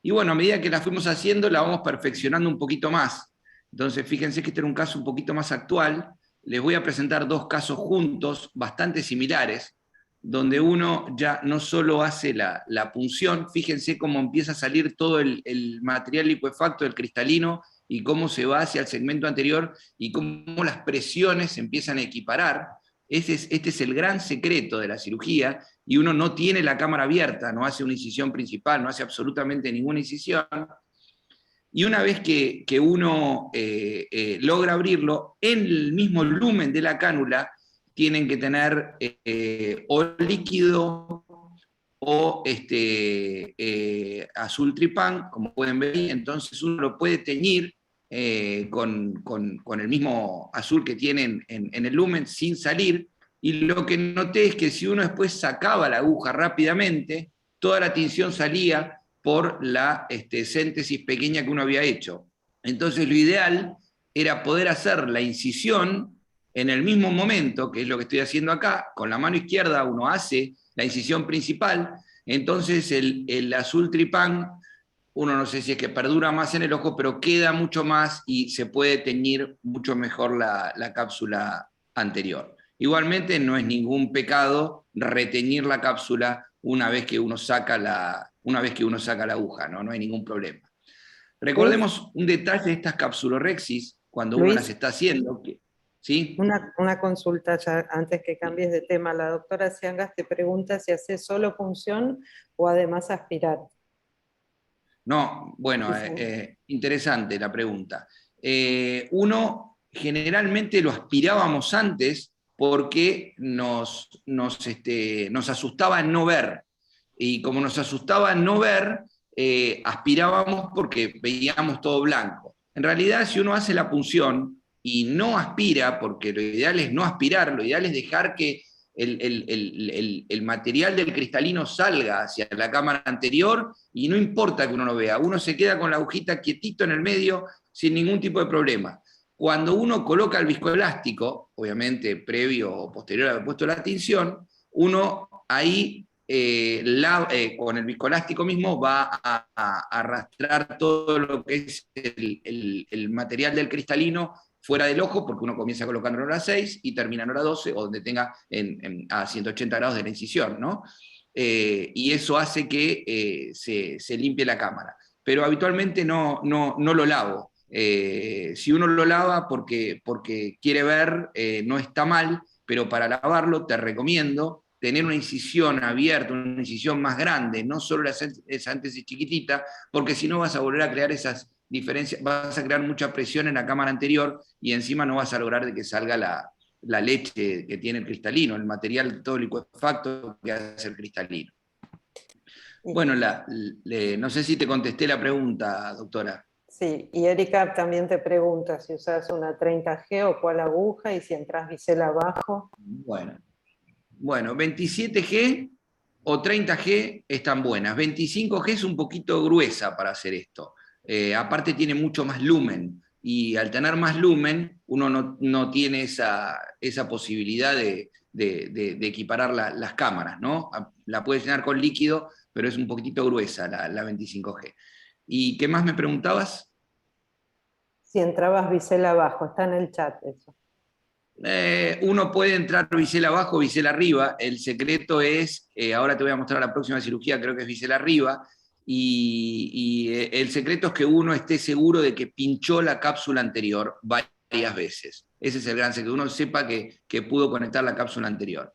Y bueno, a medida que la fuimos haciendo, la vamos perfeccionando un poquito más. Entonces, fíjense que este era un caso un poquito más actual. Les voy a presentar 2 casos juntos, bastante similares, donde uno ya no solo hace la punción, fíjense cómo empieza a salir todo el material licuefacto del cristalino y cómo se va hacia el segmento anterior y cómo las presiones se empiezan a equiparar. Este es el gran secreto de la cirugía, y uno no tiene la cámara abierta, no hace una incisión principal, no hace absolutamente ninguna incisión. Y una vez que uno logra abrirlo, en el mismo lumen de la cánula, tienen que tener o líquido o azul tripán, como pueden ver, entonces uno lo puede teñir con el mismo azul que tienen en el lumen sin salir, y lo que noté es que si uno después sacaba la aguja rápidamente, toda la tinción salía por la síntesis pequeña que uno había hecho. Entonces lo ideal era poder hacer la incisión en el mismo momento, que es lo que estoy haciendo acá. Con la mano izquierda uno hace la incisión principal, entonces el azul tripán, uno no sé si es que perdura más en el ojo, pero queda mucho más y se puede teñir mucho mejor la cápsula anterior. Igualmente no es ningún pecado reteñir la cápsula una vez que uno saca la aguja, no hay ningún problema. Recordemos un detalle de estas capsulorhexis cuando uno las está haciendo. ¿Sí? Una consulta ya antes que cambies de tema. La doctora Ciangas te pregunta si hace solo punción o además aspirar. No, bueno, interesante la pregunta. Uno generalmente lo aspirábamos antes porque nos asustaba no ver. Y como nos asustaba no ver, aspirábamos porque veíamos todo blanco. En realidad, si uno hace la punción y no aspira, porque lo ideal es no aspirar, lo ideal es dejar que el material del cristalino salga hacia la cámara anterior, y no importa que uno no vea, uno se queda con la agujita quietito en el medio sin ningún tipo de problema. Cuando uno coloca el viscoelástico, obviamente previo o posterior a haber puesto la tinción, uno ahí con el viscoelástico mismo va a arrastrar todo lo que es el material del cristalino fuera del ojo, porque uno comienza colocando en hora 6 y termina en hora 12, o donde tenga a 180 grados de la incisión, ¿no? Y eso hace que se limpie la cámara. Pero habitualmente no lo lavo. Si uno lo lava porque quiere ver, no está mal, pero para lavarlo te recomiendo tener una incisión abierta, una incisión más grande, no solo esa antesis chiquitita, porque si no vas a volver a crear esas diferencias, vas a crear mucha presión en la cámara anterior y encima no vas a lograr de que salga la leche que tiene el cristalino, el material todo licuefacto que hace el cristalino. Bueno, no sé si te contesté la pregunta, doctora. Sí, y Erika también te pregunta si usas una 30G o cuál aguja y si entras bisel abajo. Bueno, Bueno, 27G o 30G están buenas. 25G es un poquito gruesa para hacer esto. Aparte tiene mucho más lumen, y al tener más lumen, uno no tiene esa posibilidad de equiparar las cámaras, ¿no? La puedes llenar con líquido, pero es un poquitito gruesa la 25G. ¿Y qué más me preguntabas? Si entrabas bisel abajo, está en el chat eso. Uno puede entrar bisel abajo o bisel arriba. El secreto es, ahora te voy a mostrar la próxima cirugía, creo que es bisel arriba, y el secreto es que uno esté seguro de que pinchó la cápsula anterior varias veces. Ese es el gran secreto, que uno sepa que pudo conectar la cápsula anterior.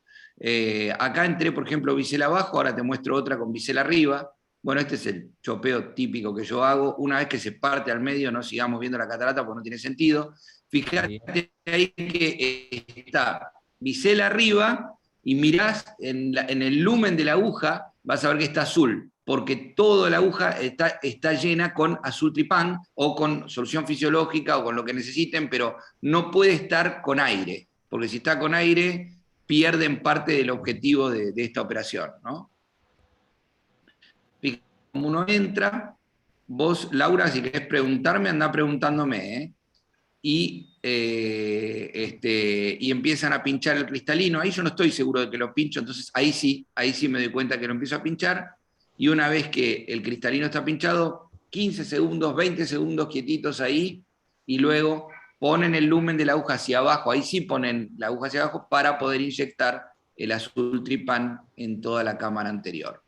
Acá entré, por ejemplo, bisel abajo, ahora te muestro otra con bisel arriba. Bueno, este es el chopeo típico que yo hago. Una vez que se parte al medio, no sigamos viendo la catarata porque no tiene sentido. Fíjate ahí que está bisel arriba y mirás en el lumen de la aguja, vas a ver que está azul, porque toda la aguja está llena con azul tripán o con solución fisiológica o con lo que necesiten, pero no puede estar con aire, porque si está con aire pierden parte del objetivo de esta operación, ¿no? Fíjate, como uno entra, vos, Laura, si querés preguntarme, andá preguntándome, ¿eh? Y empiezan a pinchar el cristalino. Ahí yo no estoy seguro de que lo pincho, entonces ahí sí me doy cuenta que lo empiezo a pinchar, y una vez que el cristalino está pinchado, 15 segundos, 20 segundos quietitos ahí, y luego ponen el lumen de la aguja hacia abajo, ahí sí ponen la aguja hacia abajo para poder inyectar el azul tripán en toda la cámara anterior.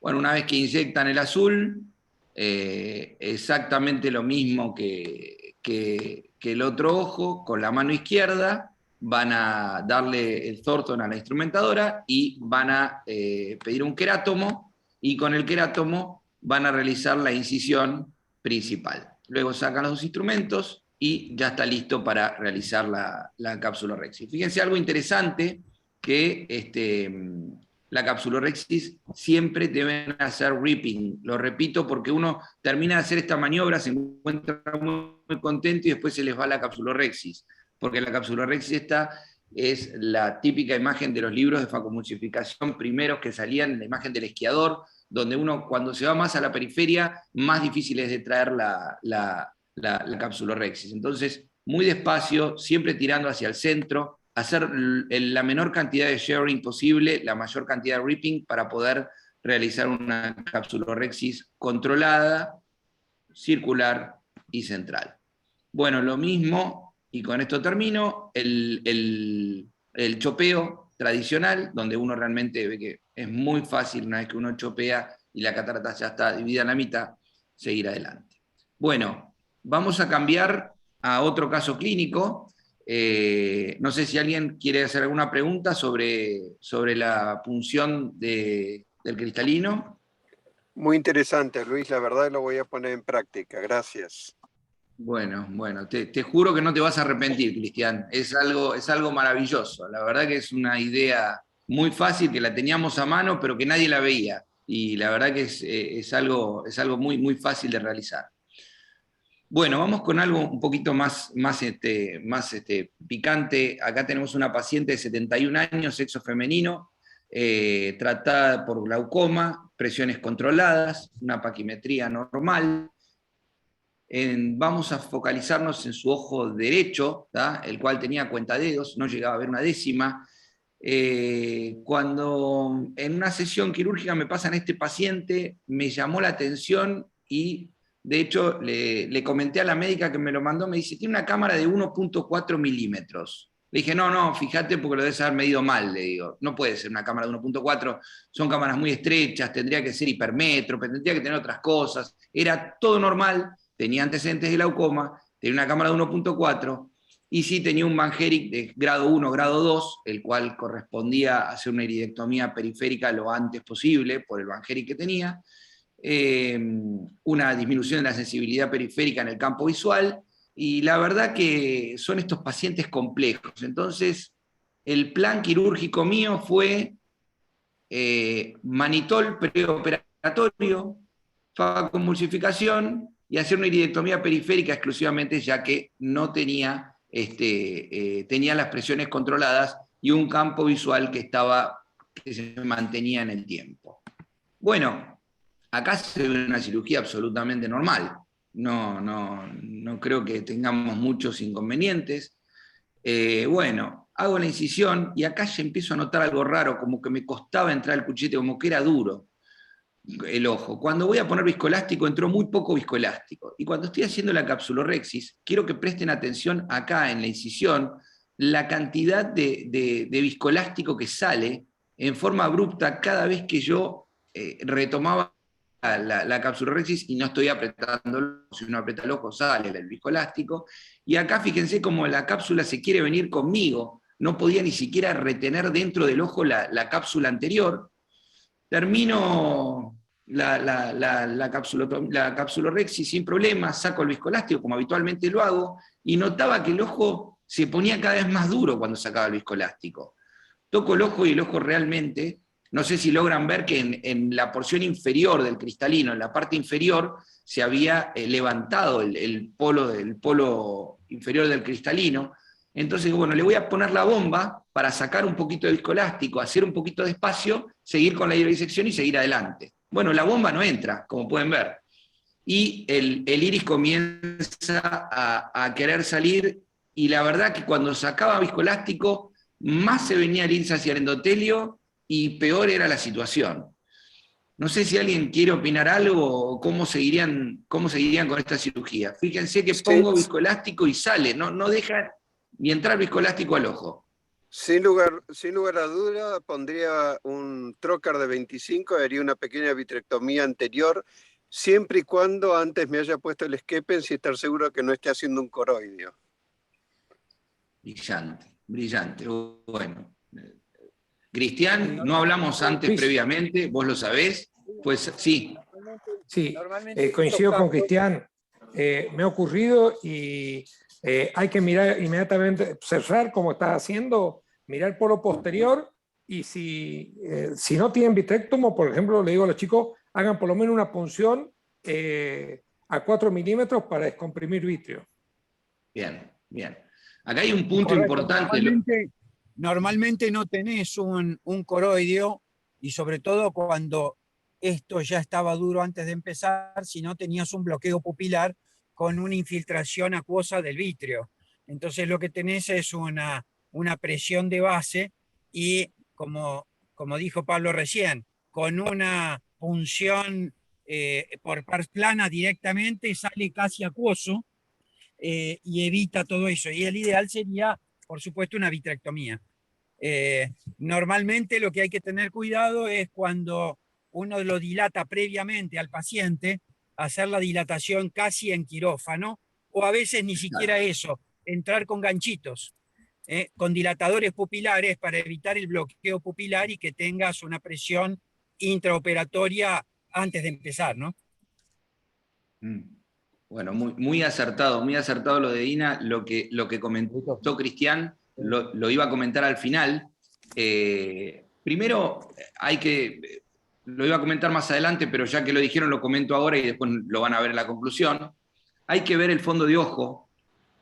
Bueno, una vez que inyectan el azul, exactamente lo mismo que el otro ojo, con la mano izquierda van a darle el Thornton a la instrumentadora y van a pedir un querátomo, y con el querátomo van a realizar la incisión principal. Luego sacan los dos instrumentos y ya está listo para realizar la capsulorhexis. Fíjense algo interesante, que la capsulorhexis siempre deben hacer ripping. Lo repito porque uno termina de hacer esta maniobra, se encuentra muy contento y después se les va la capsulorhexis. Porque la capsulorhexis esta es la típica imagen de los libros de facomulsificación primeros que salían, la imagen del esquiador, donde uno cuando se va más a la periferia, más difícil es de traer la capsulorhexis. Entonces, muy despacio, siempre tirando hacia el centro, hacer la menor cantidad de sharing posible, la mayor cantidad de ripping para poder realizar una capsulorhexis controlada, circular y central. Bueno, lo mismo, y con esto termino, el chopeo tradicional, donde uno realmente ve que es muy fácil, una vez que uno chopea y la catarata ya está dividida en la mitad, seguir adelante. Bueno, vamos a cambiar a otro caso clínico. No sé si alguien quiere hacer alguna pregunta sobre la punción del cristalino. Muy interesante, Luis, la verdad lo voy a poner en práctica, gracias. Bueno, te juro que no te vas a arrepentir, Cristian, es algo maravilloso, la verdad que es una idea muy fácil, que la teníamos a mano, pero que nadie la veía, y la verdad que es algo muy, muy fácil de realizar. Bueno, vamos con algo un poquito más picante. Acá tenemos una paciente de 71 años, sexo femenino, tratada por glaucoma, presiones controladas, una paquimetría normal. Vamos a focalizarnos en su ojo derecho, ¿tá? El cual tenía cuentadedos, no llegaba a ver una décima. Cuando en una sesión quirúrgica me pasan este paciente, me llamó la atención y de hecho le comenté a la médica que me lo mandó, me dice, tiene una cámara de 1.4 milímetros. Le dije, no, fíjate porque lo debes haber medido mal, le digo. No puede ser una cámara de 1.4, son cámaras muy estrechas, tendría que ser hipermetro, tendría que tener otras cosas. Era todo normal, tenía antecedentes de glaucoma, tenía una cámara de 1.4, y sí tenía un Van Herrick de grado 1, grado 2, el cual correspondía a hacer una iridectomía periférica lo antes posible por el Van Herrick que tenía, una disminución de la sensibilidad periférica en el campo visual, y la verdad que son estos pacientes complejos. Entonces, el plan quirúrgico mío fue manitol preoperatorio, facomulsificación y hacer una iridectomía periférica exclusivamente, ya que no tenía, tenía las presiones controladas y un campo visual que se mantenía en el tiempo. Bueno, acá se ve una cirugía absolutamente normal. No creo que tengamos muchos inconvenientes. Bueno, hago la incisión y acá ya empiezo a notar algo raro, como que me costaba entrar el cuchete, como que era duro el ojo. Cuando voy a poner viscoelástico, entró muy poco viscoelástico. Y cuando estoy haciendo la capsulorhexis, quiero que presten atención acá en la incisión, la cantidad de viscoelástico que sale en forma abrupta cada vez que yo retomaba la capsulorhexis y no estoy apretando, si uno aprieta el ojo sale el viscoelástico. Y acá fíjense cómo la cápsula se quiere venir conmigo, no podía ni siquiera retener dentro del ojo la cápsula anterior. Termino la capsulorhexis sin problema, saco el viscoelástico como habitualmente lo hago, y notaba que el ojo se ponía cada vez más duro cuando sacaba el viscoelástico. Toco el ojo y el ojo realmente, no sé si logran ver que en la porción inferior del cristalino, en la parte inferior, se había levantado el polo inferior del cristalino. Entonces, bueno, le voy a poner la bomba para sacar un poquito de viscoelástico, hacer un poquito de espacio, seguir con la disección y seguir adelante. Bueno, la bomba no entra, como pueden ver. Y el iris comienza a querer salir, y la verdad que cuando sacaba viscoelástico, más se venía el iris hacia el endotelio y peor era la situación. No sé si alguien quiere opinar algo o cómo seguirían con esta cirugía. Fíjense que pongo viscoelástico y sale, no deja ni entrar viscoelástico al ojo. Sin lugar a duda, pondría un trocar de 25, haría una pequeña vitrectomía anterior, siempre y cuando antes me haya puesto el esquepens y estar seguro que no esté haciendo un coroideo. Brillante. Bueno. Cristian, no hablamos antes previamente, vos lo sabés, pues sí. Sí, coincido con Cristian, me ha ocurrido y hay que mirar inmediatamente, cerrar como estás haciendo, mirar el polo posterior, y si no tienen vitrectomo, por ejemplo, le digo a los chicos, hagan por lo menos una punción a 4 milímetros para descomprimir vitrio. Bien. Acá hay un punto importante. Normalmente no tenés un coroideo, y sobre todo cuando esto ya estaba duro antes de empezar, si no tenías un bloqueo pupilar con una infiltración acuosa del vitrio. Entonces lo que tenés es una presión de base y, como dijo Pablo recién, con una punción por pars plana directamente sale casi acuoso y evita todo eso. Y el ideal sería, por supuesto, una vitrectomía. Normalmente lo que hay que tener cuidado es cuando uno lo dilata previamente al paciente, hacer la dilatación casi en quirófano, o a veces ni siquiera eso, entrar con ganchitos, con dilatadores pupilares para evitar el bloqueo pupilar y que tengas una presión intraoperatoria antes de empezar, ¿no? Bueno, muy acertado lo de Dina, lo que comentó Cristian, lo iba a comentar al final. Primero, lo iba a comentar más adelante, pero ya que lo dijeron lo comento ahora y después lo van a ver en la conclusión. Hay que ver el fondo de ojo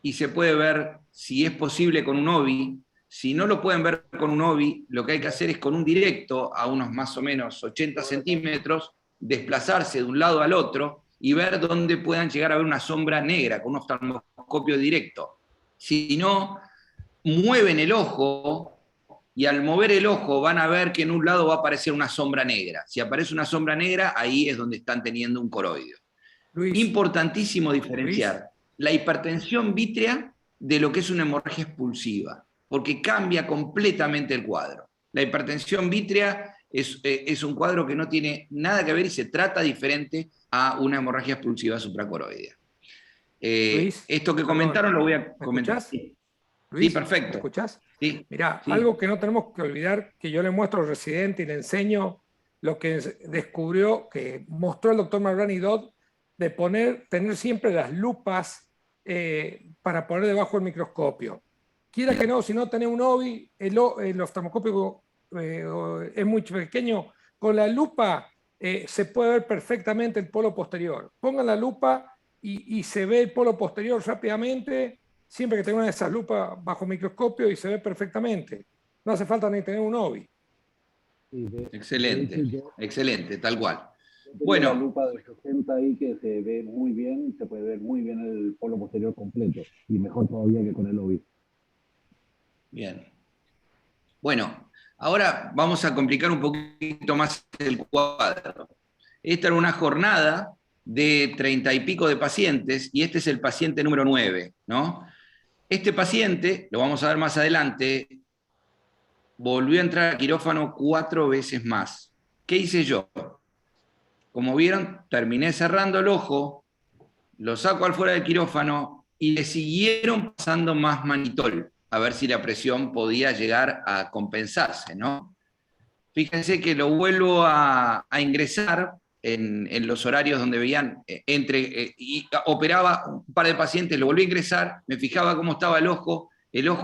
y se puede ver si es posible con un OVI. Si no lo pueden ver con un OVI, lo que hay que hacer es con un directo a unos más o menos 80 centímetros, desplazarse de un lado al otro y ver dónde puedan llegar a ver una sombra negra con un oftalmoscopio directo. Si no, mueven el ojo y al mover el ojo van a ver que en un lado va a aparecer una sombra negra. Si aparece una sombra negra, ahí es donde están teniendo un coroideo. Importantísimo diferenciar la hipertensión vítrea de lo que es una hemorragia expulsiva, porque cambia completamente el cuadro. La hipertensión vítrea es un cuadro que no tiene nada que ver y se trata diferente a una hemorragia expulsiva supracoroidea. Esto que comentaron lo voy a comentar. Luis, sí, perfecto. ¿me escuchás? Sí, mirá, sí. Algo que no tenemos que olvidar, que yo le muestro al residente y le enseño lo que descubrió, que mostró el doctor Malbrani Dodd, de tener siempre las lupas para poner debajo del microscopio. Quiera que no, si no tenés un OVI, el oftalmoscopio es muy pequeño, con la lupa se puede ver perfectamente el polo posterior. Pongan la lupa y se ve el polo posterior rápidamente, siempre que tengan esas lupas bajo microscopio, y se ve perfectamente. no hace falta ni tener un OBI. Excelente, excelente, tal cual. Bueno, la Bueno, lupa de 60 ahí que se ve muy bien, se puede ver muy bien el polo posterior completo, y mejor todavía que con el OBI. bien. Bueno, ahora vamos a complicar un poquito más el cuadro. Esta era una jornada de 30 y pico de pacientes, y este es el paciente número 9, ¿no? Este paciente, lo vamos a ver más adelante, volvió a entrar al quirófano 4 veces más. ¿Qué hice yo? Como vieron, terminé cerrando el ojo, lo saco al fuera del quirófano y le siguieron pasando más manitol, a ver si la presión podía llegar a compensarse, ¿no? Fíjense que lo vuelvo a ingresar en los horarios donde veían, y operaba un par de pacientes, lo volví a ingresar, me fijaba cómo estaba el ojo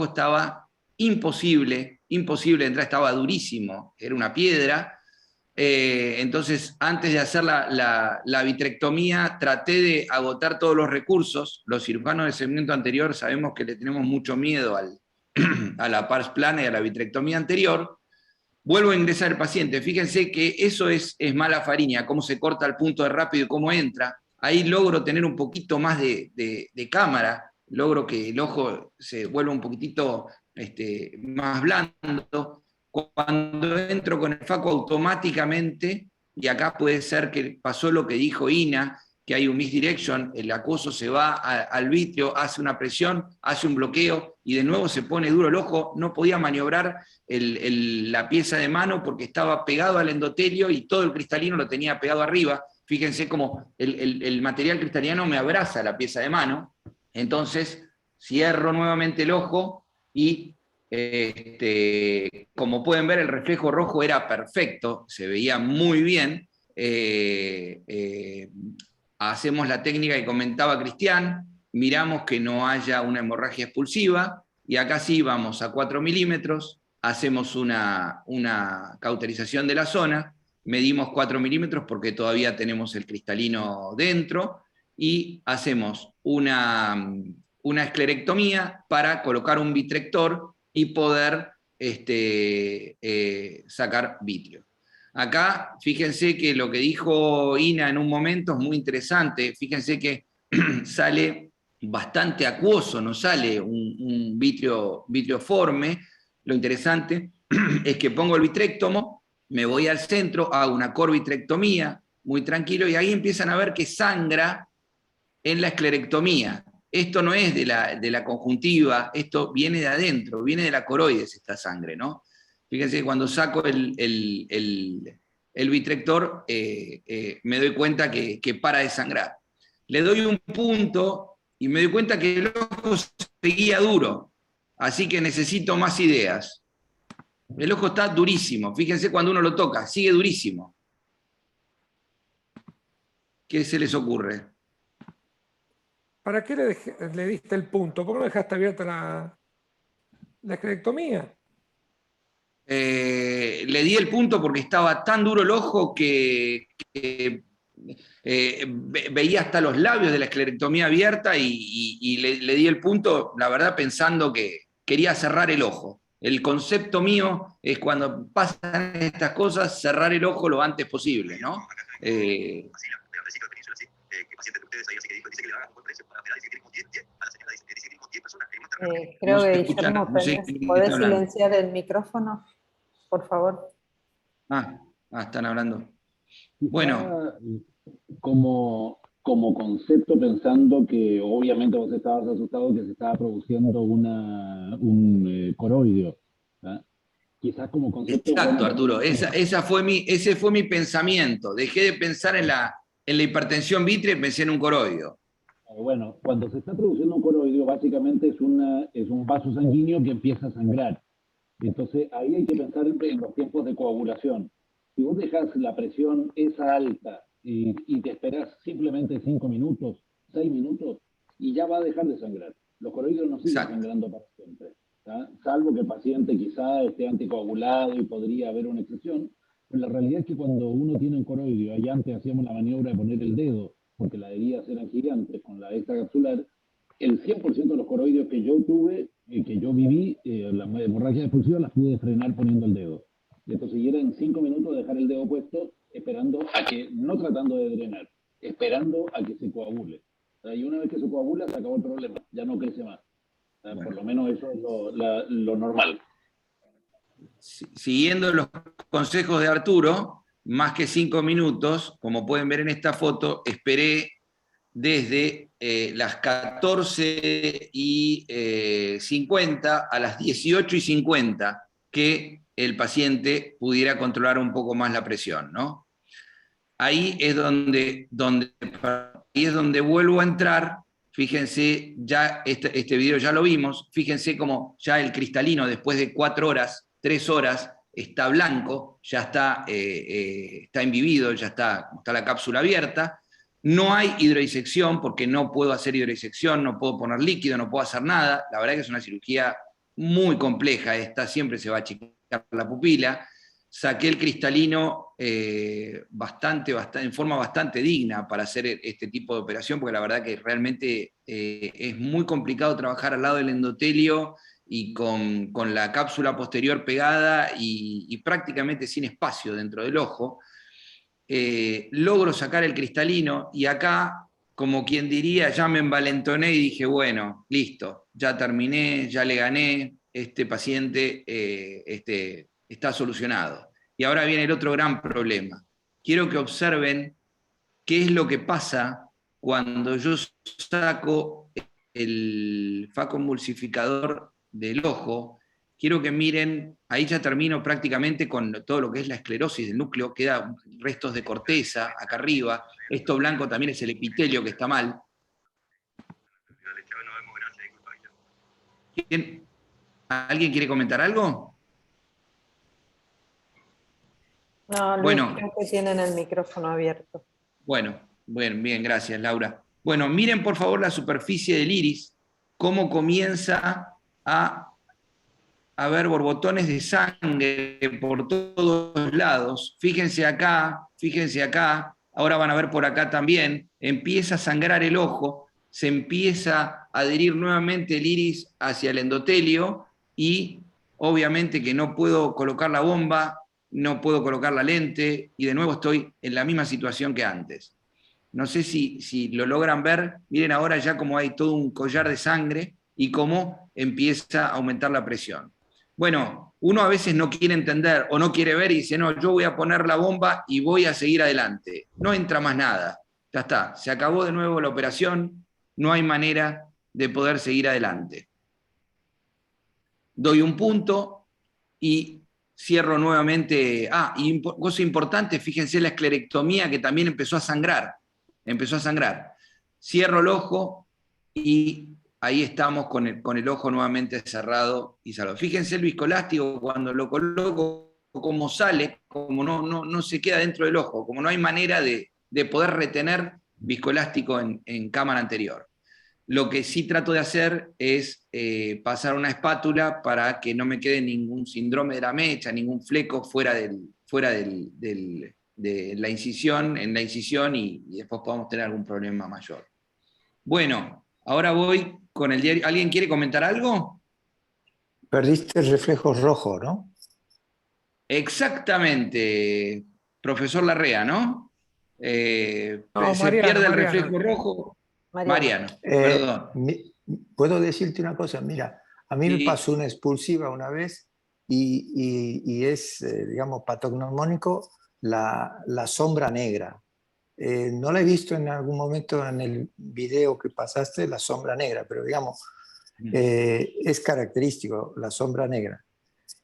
estaba imposible de entrar, estaba durísimo, era una piedra. Entonces, antes de hacer la vitrectomía, traté de agotar todos los recursos. Los cirujanos de segmento anterior sabemos que le tenemos mucho miedo a la pars plana y a la vitrectomía anterior. Vuelvo a ingresar el paciente. Fíjense que eso es mala fariña, cómo se corta el punto de rápido y cómo entra. Ahí logro tener un poquito más de cámara, logro que el ojo se vuelva un poquitito más blando. Cuando entro con el FACO automáticamente, y acá puede ser que pasó lo que dijo Ina, que hay un misdirection, el acuoso se va al vítreo, hace una presión, hace un bloqueo, y de nuevo se pone duro el ojo, no podía maniobrar la pieza de mano porque estaba pegado al endotelio y todo el cristalino lo tenía pegado arriba. Fíjense cómo el material cristalino me abraza la pieza de mano. Entonces cierro nuevamente el ojo y como pueden ver, el reflejo rojo era perfecto, se veía muy bien. Hacemos la técnica que comentaba Cristian, miramos que no haya una hemorragia expulsiva, y acá sí vamos a 4 milímetros, hacemos una cauterización de la zona, medimos 4 milímetros porque todavía tenemos el cristalino dentro, y hacemos una esclerectomía para colocar un vitrector y poder sacar vitrio. Acá, fíjense que lo que dijo Ina en un momento es muy interesante. Fíjense que sale bastante acuoso, no sale un vitrioforme. Lo interesante es que pongo el vitrectomo, me voy al centro, hago una corvitrectomía, muy tranquilo, y ahí empiezan a ver que sangra en la esclerectomía. Esto no es de la conjuntiva, esto viene de adentro, viene de la coroides esta sangre, ¿no? Fíjense que cuando saco el vitrector, me doy cuenta que para de sangrar. Le doy un punto y me doy cuenta que el ojo seguía duro, así que necesito más ideas. El ojo está durísimo, fíjense cuando uno lo toca, sigue durísimo. ¿Qué se les ocurre? ¿Para qué le diste el punto? ¿Por qué no dejaste abierta la esclerectomía? Le di el punto porque estaba tan duro el ojo que veía hasta los labios de la esclerectomía abierta, y le di el punto, la verdad, pensando que quería cerrar el ojo. El concepto mío es, cuando pasan estas cosas, cerrar el ojo lo antes posible, ¿no? Creo No se que escucha, Guillermo, no sé quién ¿podés está hablando. silenciar el micrófono, por favor? Están hablando. Quizá, Bueno. Como concepto, pensando que obviamente vos estabas asustado que se estaba produciendo un coroideo. ¿Ah? Quizás como concepto... Exacto, bueno, Arturo, ese fue mi pensamiento. Dejé de pensar en la hipertensión vitrea y pensé en un coroideo. Bueno, cuando se está produciendo un coroideo, básicamente es un vaso sanguíneo que empieza a sangrar. Entonces, ahí hay que pensar en los tiempos de coagulación. Si vos dejás la presión esa alta y te esperás simplemente 5 minutos, 6 minutos, y ya va a dejar de sangrar. Los coroideos no siguen sangrando para siempre, ¿tá? Salvo que el paciente quizá esté anticoagulado y podría haber una excepción. Pero la realidad es que cuando uno tiene un coroideo, ahí antes hacíamos la maniobra de poner el dedo, porque las heridas eran gigantes con la extracapsular, el 100% de los coroideos que yo tuve, que yo viví, las hemorragias expulsivas las pude frenar poniendo el dedo. Entonces, y era en 5 minutos dejar el dedo puesto, esperando a que, no tratando de drenar, esperando a que se coagule. O sea, y una vez que se coagula, se acabó el problema, ya no crece más. O sea, por lo menos eso es lo normal. Siguiendo los consejos de Arturo, más que 5 minutos, como pueden ver en esta foto, esperé desde las 14:50 a las 18:50 que el paciente pudiera controlar un poco más la presión, ¿no? Ahí es donde vuelvo a entrar. Fíjense, ya este video ya lo vimos, fíjense cómo ya el cristalino después de 4 horas, 3 horas, está blanco, ya está embibido, ya está la cápsula abierta. No hay hidrodisección porque no puedo hacer hidrodisección, no puedo poner líquido, no puedo hacer nada. La verdad que es una cirugía muy compleja esta, siempre se va a achicar la pupila. Saqué el cristalino en forma bastante digna para hacer este tipo de operación, porque la verdad que realmente es muy complicado trabajar al lado del endotelio y con la cápsula posterior pegada y prácticamente sin espacio dentro del ojo. Logro sacar el cristalino y acá, como quien diría, ya me envalentoné y dije, bueno, listo, ya terminé, ya le gané, este paciente está solucionado. Y ahora viene el otro gran problema. Quiero que observen qué es lo que pasa cuando yo saco el facoemulsificador del ojo. Quiero que miren, ahí ya termino prácticamente con todo lo que es la esclerosis del núcleo, quedan restos de corteza acá arriba, esto blanco también es el epitelio que está mal. ¿Alguien quiere comentar algo? No, Luis, bueno, creo que tienen el micrófono abierto. Bueno, bien, gracias, Laura. Bueno, miren por favor la superficie del iris, cómo comienza a haber borbotones de sangre por todos lados. Fíjense acá, ahora van a ver por acá también, empieza a sangrar el ojo, se empieza a adherir nuevamente el iris hacia el endotelio y obviamente que no puedo colocar la bomba, no puedo colocar la lente y de nuevo estoy en la misma situación que antes. No sé si lo logran ver, miren ahora ya como hay todo un collar de sangre y cómo empieza a aumentar la presión. Bueno, uno a veces no quiere entender o no quiere ver y dice, no, yo voy a poner la bomba y voy a seguir adelante. No entra más nada, ya está, se acabó de nuevo la operación, no hay manera de poder seguir adelante. Doy un punto y cierro nuevamente. Y cosa importante, fíjense la esclerectomía que también empezó a sangrar. Cierro el ojo y ahí estamos con el ojo nuevamente cerrado y salvo. Fíjense el viscoelástico cuando lo coloco, como sale, como no se queda dentro del ojo, como no hay manera de poder retener viscoelástico en cámara anterior. Lo que sí trato de hacer es pasar una espátula para que no me quede ningún síndrome de la mecha, ningún fleco fuera de la incisión, y después podamos tener algún problema mayor. Bueno, ahora voy con el diario. ¿Alguien quiere comentar algo? Perdiste el reflejo rojo, ¿no? Exactamente, profesor Larrea, ¿no? Se Mariano, pierde el Mariano. reflejo rojo. Mariano, perdón. Puedo decirte una cosa, mira, a mí me pasó una expulsiva una vez y es, digamos, patognomónico la sombra negra. No la he visto en algún momento en el video que pasaste, la sombra negra, pero digamos, es característico la sombra negra.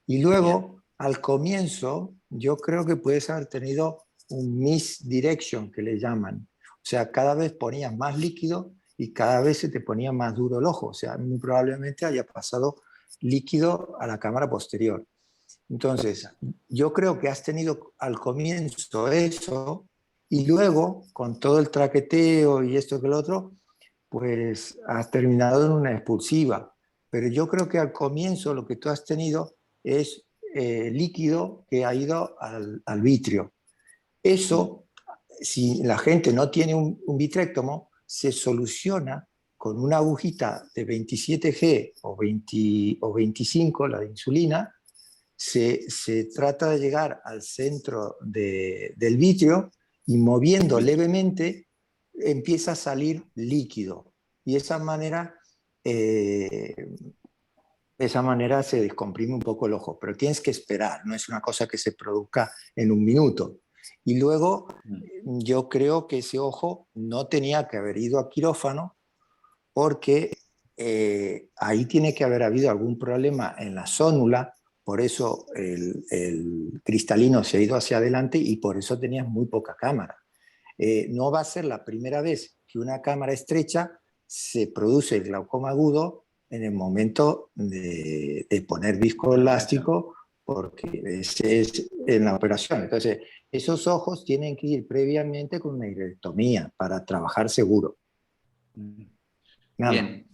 Y luego, al comienzo, yo creo que puedes haber tenido un misdirection, que le llaman. O sea, cada vez ponías más líquido y cada vez se te ponía más duro el ojo. O sea, muy probablemente haya pasado líquido a la cámara posterior. Entonces, yo creo que has tenido al comienzo eso y luego, con todo el traqueteo y esto que lo otro, pues has terminado en una expulsiva. Pero yo creo que al comienzo lo que tú has tenido es líquido que ha ido al vitrio. Eso, si la gente no tiene un vitrectomo, se soluciona con una agujita de 27G o 25, la de insulina, se trata de llegar al centro del vitrio y moviendo levemente empieza a salir líquido. Y de esa manera se descomprime un poco el ojo, pero tienes que esperar, no es una cosa que se produzca en un minuto. Y luego yo creo que ese ojo no tenía que haber ido a quirófano porque ahí tiene que haber habido algún problema en la zónula, por eso el cristalino se ha ido hacia adelante y por eso tenías muy poca cámara. No va a ser la primera vez que una cámara estrecha se produce el glaucoma agudo en el momento de poner viscoelástico, porque es en la operación. Entonces, esos ojos tienen que ir previamente con una histerectomía para trabajar seguro. Bien,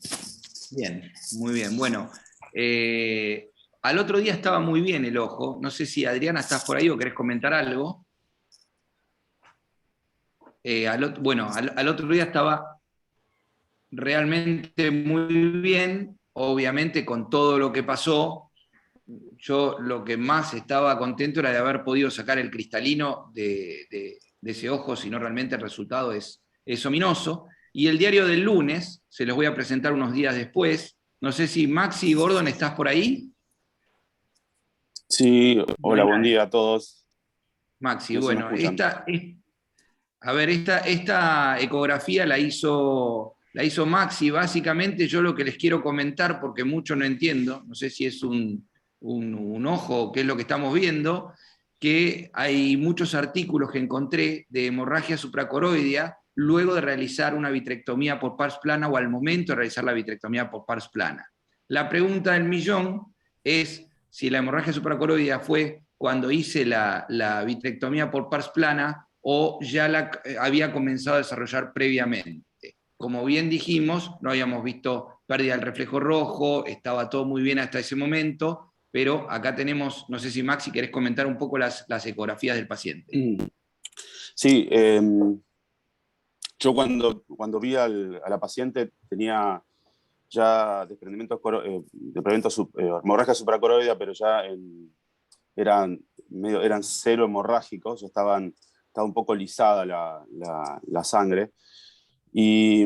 bien, muy bien. Bueno, al otro día estaba muy bien el ojo. No sé si Adriana estás por ahí o querés comentar algo. Al otro día estaba realmente muy bien, obviamente con todo lo que pasó. Yo lo que más estaba contento era de haber podido sacar el cristalino de ese ojo, si no realmente el resultado es ominoso. Y el diario del lunes, se los voy a presentar unos días después. No sé si Maxi y Gordon, ¿estás por ahí? Sí, hola, buen día a todos. Maxi, No sé si me bueno, escuchan. esta ecografía la hizo Maxi. Básicamente yo lo que les quiero comentar, porque mucho no entiendo, no sé si es un ojo o qué es lo que estamos viendo, que hay muchos artículos que encontré de hemorragia supracoroidea luego de realizar una vitrectomía por pars plana o al momento de realizar la vitrectomía por pars plana. La pregunta del millón es si la hemorragia supracoroidea fue cuando hice la vitrectomía por pars plana o ya había comenzado a desarrollar previamente. Como bien dijimos, no habíamos visto pérdida del reflejo rojo, estaba todo muy bien hasta ese momento, pero acá tenemos, no sé si Maxi querés comentar un poco las ecografías del paciente. Sí, yo cuando vi a la paciente tenía ya desprendimientos, hemorragia supracoroidea, pero ya eran cero hemorrágicos, ya estaba un poco lisada la sangre. Y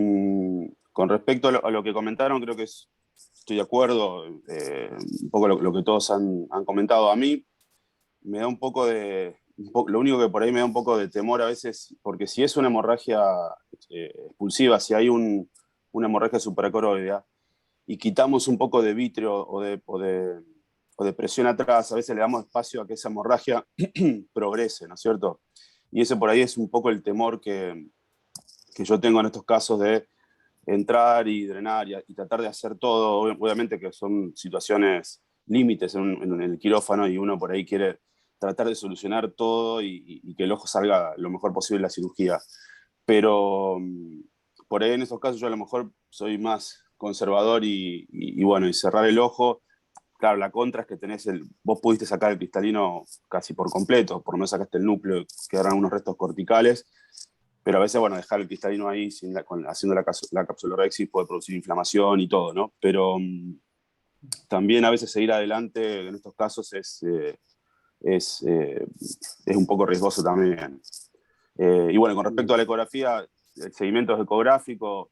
con respecto a lo que comentaron, creo que estoy de acuerdo, un poco lo que todos han comentado. A mí me da un poco de... Lo único que por ahí me da un poco de temor a veces, porque si es una hemorragia expulsiva, si hay una hemorragia supracoroidea, y quitamos un poco de vitrio o de presión atrás, a veces le damos espacio a que esa hemorragia progrese, ¿no es cierto? Y ese por ahí es un poco el temor que yo tengo en estos casos de entrar y drenar y tratar de hacer todo. Obviamente que son situaciones límites en el quirófano y uno por ahí quiere tratar de solucionar todo y que el ojo salga lo mejor posible en la cirugía. Pero por ahí en estos casos yo a lo mejor soy más conservador y cerrar el ojo. Claro, la contra es que vos pudiste sacar el cristalino casi por completo, por lo menos sacaste el núcleo, quedaron unos restos corticales, pero a veces, dejar el cristalino ahí haciendo la capsulorhexis puede producir inflamación y todo, ¿no? Pero también a veces seguir adelante en estos casos es un poco riesgoso también. Con respecto a la ecografía, el seguimiento ecográfico,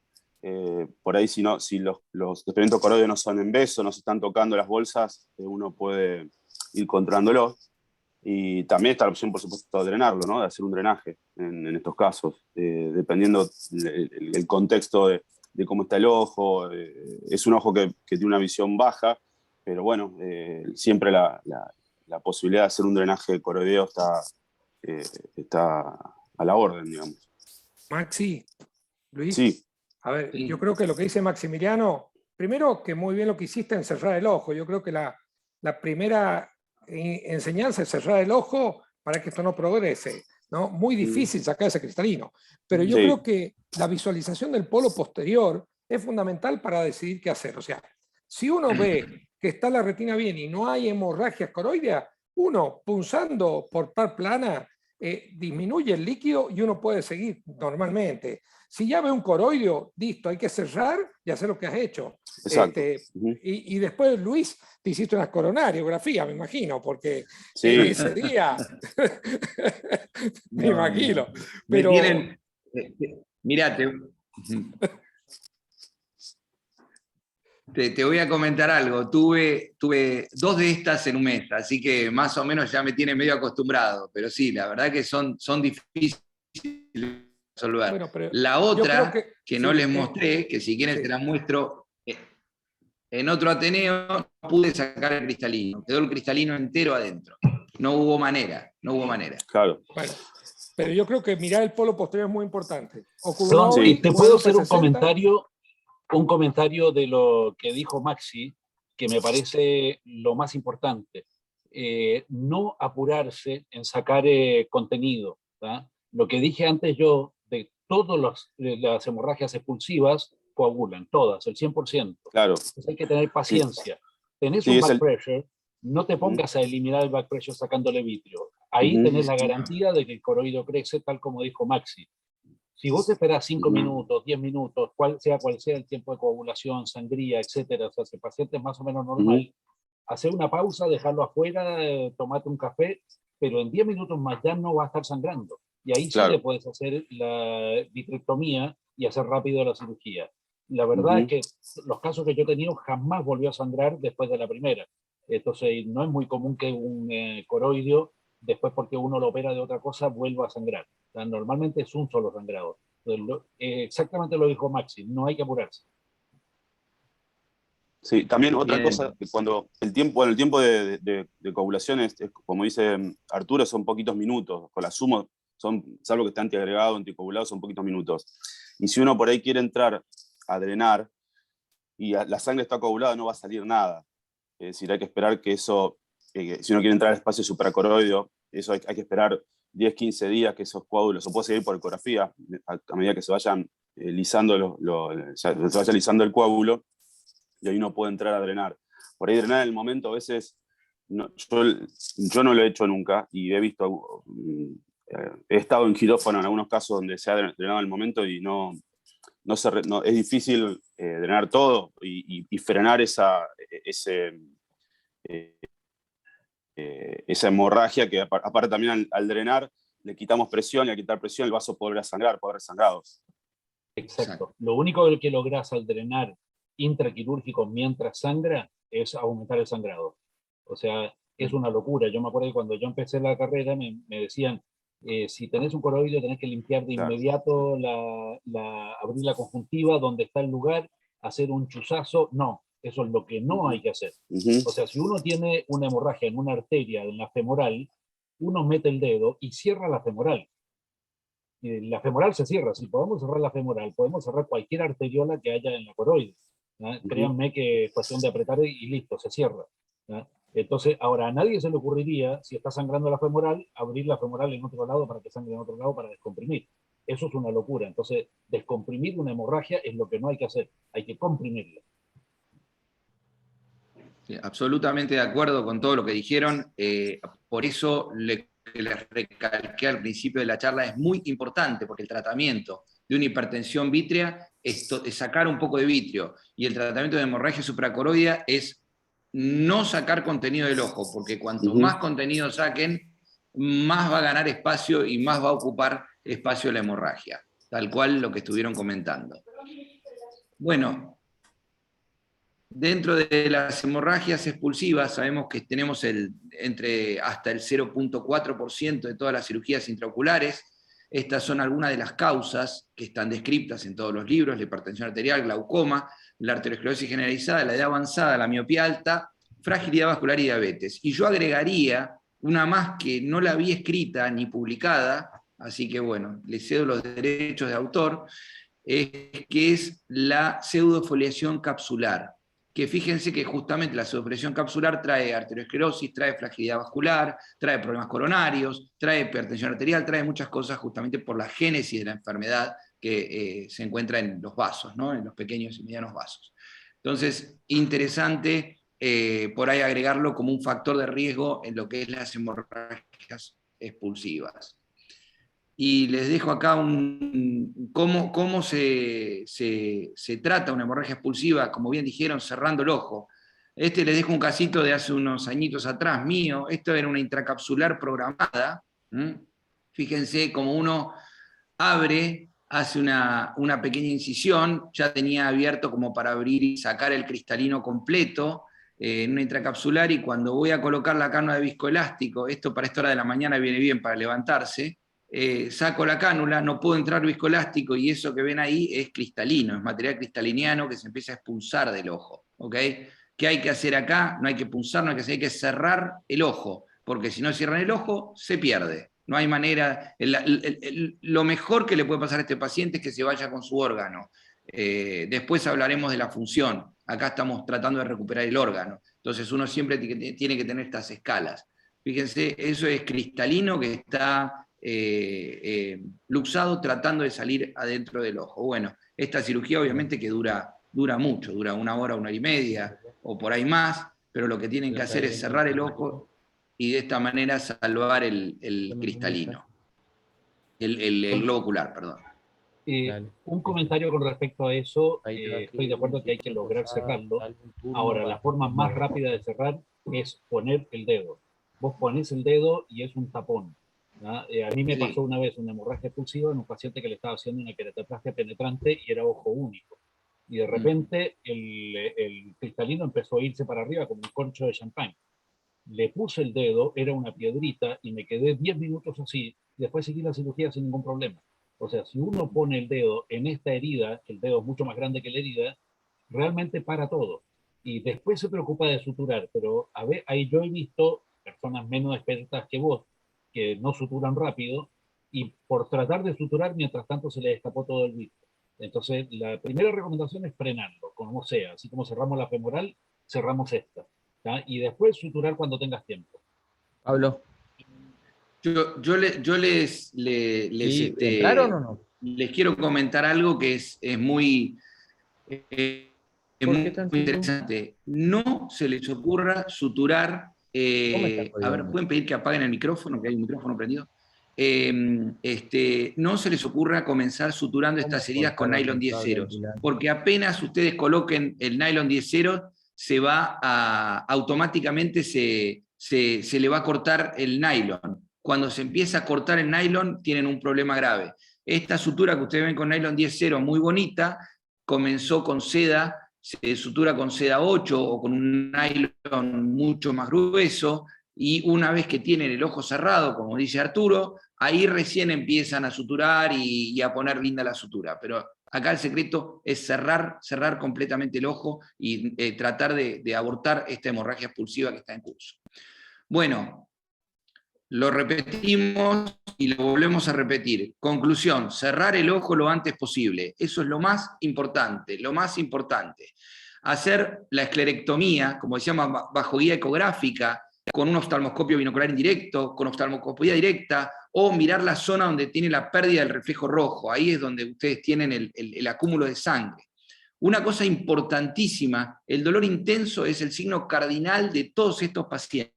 por ahí si los desprendimientos coroideos no son en beso, no se están tocando las bolsas, uno puede ir controlándolos. Y también está la opción, por supuesto, de drenarlo, ¿no? De hacer un drenaje en estos casos, dependiendo el contexto de cómo está el ojo. Es un ojo que tiene una visión baja, pero siempre la posibilidad de hacer un drenaje coroideo está a la orden, digamos. Maxi, Luis. Sí. A ver, yo creo que lo que dice Maximiliano, primero que muy bien lo que hiciste en cerrar el ojo. Yo creo que la primera enseñanza es cerrar el ojo para que esto no progrese, ¿no? Muy difícil sacar ese cristalino. Pero yo creo que la visualización del polo posterior es fundamental para decidir qué hacer. O sea, si uno ve que está la retina bien y no hay hemorragias coroideas, uno punzando por par plana disminuye el líquido y uno puede seguir normalmente. Si ya ve un coroidio, listo, hay que cerrar y hacer lo que has hecho. Exacto. Y después, Luis, te hiciste una coronariografía, me imagino, porque Sí. ese día, me imagino. Pero... Me tienen, mirá, te voy a comentar algo. Tuve 2 de estas en un mes, así que más o menos ya me tiene medio acostumbrado. Pero sí, la verdad que son difíciles de resolver. Bueno, la otra que no sí, les mostré, que si quieren se la muestro, en otro Ateneo no pude sacar el cristalino. Quedó el cristalino entero adentro. No hubo manera. Claro. Bueno, pero yo creo que mirar el polo posterior es muy importante. Y te puedo hacer un comentario de lo que dijo Maxi, que me parece lo más importante. No apurarse en sacar contenido, ¿tá? Lo que dije antes yo, de todas las hemorragias expulsivas, coagulan, todas, el 100%. Claro. Entonces hay que tener paciencia. Tenés un back pressure, no te pongas a eliminar el back pressure sacándole vitrio. Ahí tenés la garantía de que el coroidio crece, tal como dijo Maxi. Si vos esperás 5 minutos, 10 minutos, cual sea el tiempo de coagulación, sangría, etcétera, o sea, si el paciente es más o menos normal, hacer una pausa, dejarlo afuera, tomate un café, pero en 10 minutos más ya no va a estar sangrando. Y ahí sí le puedes hacer la vitrectomía y hacer rápido la cirugía. La verdad es que los casos que yo he tenido jamás volvió a sangrar después de la primera. Entonces no es muy común que un coroidio, después porque uno lo opera de otra cosa, vuelva a sangrar. O sea, normalmente es un solo sangrado. Exactamente lo dijo Maxi, no hay que apurarse. Sí, también otra cosa, que cuando el tiempo de coagulación es, como dice Arturo, son poquitos minutos. Con la sumo, salvo que esté antiagregado, anticoagulado, son poquitos minutos. Y si uno por ahí quiere entrar a drenar y la sangre está coagulada, no va a salir nada. Es decir, hay que esperar que eso, si uno quiere entrar al espacio supracoroideo, eso hay que esperar 10, 15 días que esos coágulos, o puede seguir por ecografía, a medida que se vayan lisando, se vaya lisando el coágulo, y ahí uno puede entrar a drenar. Por ahí drenar en el momento, a veces, yo no lo he hecho nunca, y he visto, he estado en quirófano en algunos casos donde se ha drenado en el momento y es difícil drenar todo y frenar esa hemorragia, que aparte también al drenar le quitamos presión, y al quitar presión el vaso podrá sangrar, podrá sangrado. Exacto. Lo único que lográs al drenar intraquirúrgico mientras sangra es aumentar el sangrado. O sea, es una locura. Yo me acuerdo que cuando yo empecé la carrera me decían, si tenés un coroidio tenés que limpiar de inmediato, abrir la conjuntiva donde está el lugar, hacer un chuzazo. No, eso es lo que no hay que hacer. O sea, si uno tiene una hemorragia en una arteria, en la femoral, uno mete el dedo y cierra la femoral. La femoral se cierra. Si podemos cerrar la femoral, podemos cerrar cualquier arteriola que haya en la coroide. Créanme que es cuestión de apretar y listo, se cierra. Entonces, ahora a nadie se le ocurriría, si está sangrando la femoral, abrir la femoral en otro lado para que sangre en otro lado para descomprimir. Eso es una locura. Entonces, descomprimir una hemorragia es lo que no hay que hacer. Hay que comprimirla. Sí, absolutamente de acuerdo con todo lo que dijeron. Por eso les recalqué al principio de la charla, es muy importante, porque el tratamiento de una hipertensión vítrea es sacar un poco de vitrio, y el tratamiento de hemorragia supracoroidea es no sacar contenido del ojo, porque cuanto más contenido saquen, más va a ganar espacio y más va a ocupar espacio la hemorragia, tal cual lo que estuvieron comentando. Bueno, dentro de las hemorragias expulsivas sabemos que tenemos hasta el 0.4% de todas las cirugías intraoculares. Estas son algunas de las causas que están descritas en todos los libros: la hipertensión arterial, glaucoma, la arteriosclerosis generalizada, la edad avanzada, la miopía alta, fragilidad vascular y diabetes. Y yo agregaría una más que no la vi escrita ni publicada, así que bueno, le cedo los derechos de autor, que es la pseudofoliación capsular. Que fíjense que justamente la pseudofoliación capsular trae arteriosclerosis, trae fragilidad vascular, trae problemas coronarios, trae hipertensión arterial, trae muchas cosas justamente por la génesis de la enfermedad que se encuentra en los vasos, ¿no? En los pequeños y medianos vasos. Entonces, interesante por ahí agregarlo como un factor de riesgo en lo que es las hemorragias expulsivas. y les dejo acá cómo se trata una hemorragia expulsiva, como bien dijeron, cerrando el ojo. Les dejo un casito de hace unos añitos atrás mío. Esto era una intracapsular programada. Fíjense cómo uno abre, hace una pequeña incisión, ya tenía abierto como para abrir y sacar el cristalino completo en una intracapsular, y cuando voy a colocar la cánula de viscoelástico, esto para esta hora de la mañana viene bien para levantarse, saco la cánula, no puedo entrar viscoelástico, y eso que ven ahí es cristalino, es material cristaliniano que se empieza a expulsar del ojo. ¿Ok? ¿Qué hay que hacer acá? No hay que punzar, no hay que hacer, hay que cerrar el ojo, porque si no cierran el ojo, se pierde. No hay manera. Lo mejor que le puede pasar a este paciente es que se vaya con su órgano. Después hablaremos de la función. Acá estamos tratando de recuperar el órgano. Entonces uno siempre tiene que tener estas escalas. Fíjense, eso es cristalino que está luxado tratando de salir adentro del ojo. Bueno, esta cirugía obviamente que dura mucho, dura 1 hora, 1 hora y media, o por ahí más, pero lo que tienen que hacer es cerrar el ojo y de esta manera salvar el cristalino, el globo ocular, perdón. Un comentario con respecto a eso, estoy de acuerdo que hay que lograr cerrarlo. Ahora, la forma más rápida de cerrar es poner el dedo. Vos ponés el dedo y es un tapón. A mí me pasó una vez una hemorragia expulsiva en un paciente que le estaba haciendo una queratoplastia penetrante y era ojo único. Y de repente el cristalino empezó a irse para arriba como un corcho de champán. Le puse el dedo, era una piedrita, y me quedé 10 minutos así, y después seguí la cirugía sin ningún problema. O sea, si uno pone el dedo en esta herida, el dedo es mucho más grande que la herida, realmente para todo. Y después se preocupa de suturar, pero a ver, ahí yo he visto personas menos expertas que vos, que no suturan rápido, y por tratar de suturar, mientras tanto se les escapó todo el bicho. Entonces, la primera recomendación es frenarlo, como sea. Así como cerramos la femoral, cerramos esta. ¿tá? Y después suturar cuando tengas tiempo. Pablo. Yo les ¿entraron o no? Les quiero comentar algo que es muy interesante. No se les ocurra suturar. A ver, ¿pueden pedir que apaguen el micrófono? Que hay un micrófono prendido. No se les ocurra comenzar suturando estas heridas con nylon 10-0, porque apenas ustedes coloquen el nylon 10-0, se va automáticamente se le va a cortar el nylon. Cuando se empieza a cortar el nylon, tienen un problema grave. Esta sutura que ustedes ven con nylon 10-0, muy bonita, comenzó con seda, se sutura con seda 8 o con un nylon mucho más grueso, y una vez que tienen el ojo cerrado, como dice Arturo, ahí recién empiezan a suturar y a poner linda la sutura. Pero acá el secreto es cerrar completamente el ojo y tratar de abortar esta hemorragia expulsiva que está en curso. Bueno, lo repetimos y lo volvemos a repetir. Conclusión, cerrar el ojo lo antes posible. Eso es lo más importante, lo más importante. Hacer la esclerectomía, como decíamos, bajo guía ecográfica, con un oftalmoscopio binocular indirecto, con oftalmoscopía directa, o mirar la zona donde tiene la pérdida del reflejo rojo. Ahí es donde ustedes tienen el acúmulo de sangre. Una cosa importantísima, el dolor intenso es el signo cardinal de todos estos pacientes.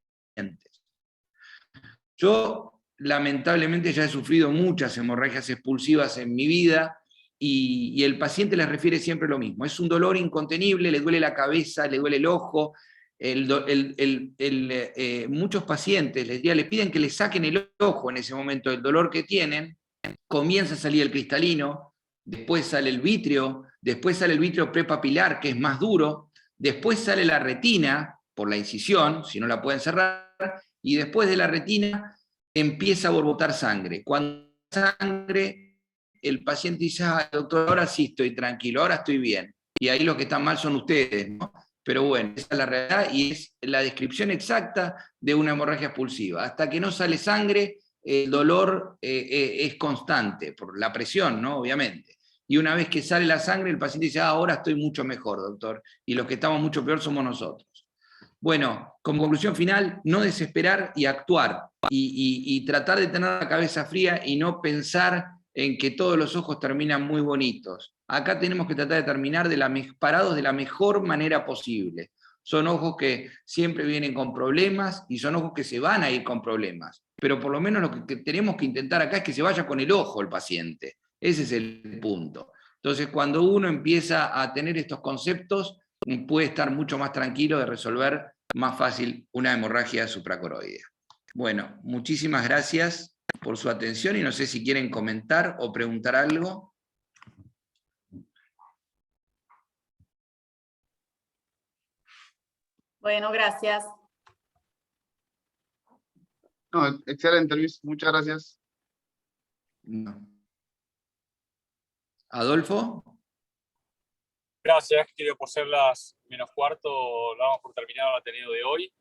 Yo, lamentablemente, ya he sufrido muchas hemorragias expulsivas en mi vida, y el paciente les refiere siempre lo mismo. Es un dolor incontenible, le duele la cabeza, le duele el ojo. Muchos pacientes le piden que le saquen el ojo en ese momento del dolor que tienen. Comienza a salir el cristalino, después sale el vítreo, después sale el vítreo prepapilar, que es más duro, después sale la retina por la incisión, si no la pueden cerrar, y después de la retina empieza a borbotar sangre. Cuando sangre, el paciente dice, doctor, ahora sí estoy tranquilo, ahora estoy bien. Y ahí los que están mal son ustedes, ¿no? Pero bueno, esa es la realidad y es la descripción exacta de una hemorragia expulsiva. Hasta que no sale sangre, el dolor es constante, por la presión, ¿no? Obviamente. Y una vez que sale la sangre, el paciente dice, ahora estoy mucho mejor, doctor. Y los que estamos mucho peor somos nosotros. Bueno, como conclusión final, no desesperar y actuar. Y tratar de tener la cabeza fría y no pensar en que todos los ojos terminan muy bonitos. Acá tenemos que tratar de terminar parados de la mejor manera posible. son ojos que siempre vienen con problemas y son ojos que se van a ir con problemas. Pero por lo menos lo que tenemos que intentar acá es que se vaya con el ojo el paciente. Ese es el punto. Entonces, cuando uno empieza a tener estos conceptos, puede estar mucho más tranquilo de resolver más fácil una hemorragia supracoroidea. Bueno, muchísimas gracias por su atención y no sé si quieren comentar o preguntar algo. Bueno, gracias. No, excelente, Luis. Muchas gracias. No. ¿Adolfo? Gracias, querido, por ser las -4, damos por terminado el Ateneo de hoy.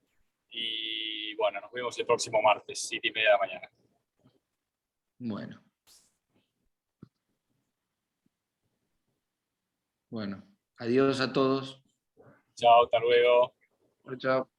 Y bueno, nos vemos el próximo martes, 7:30 de la mañana. Bueno. Bueno, adiós a todos. Chao, hasta luego. Chao.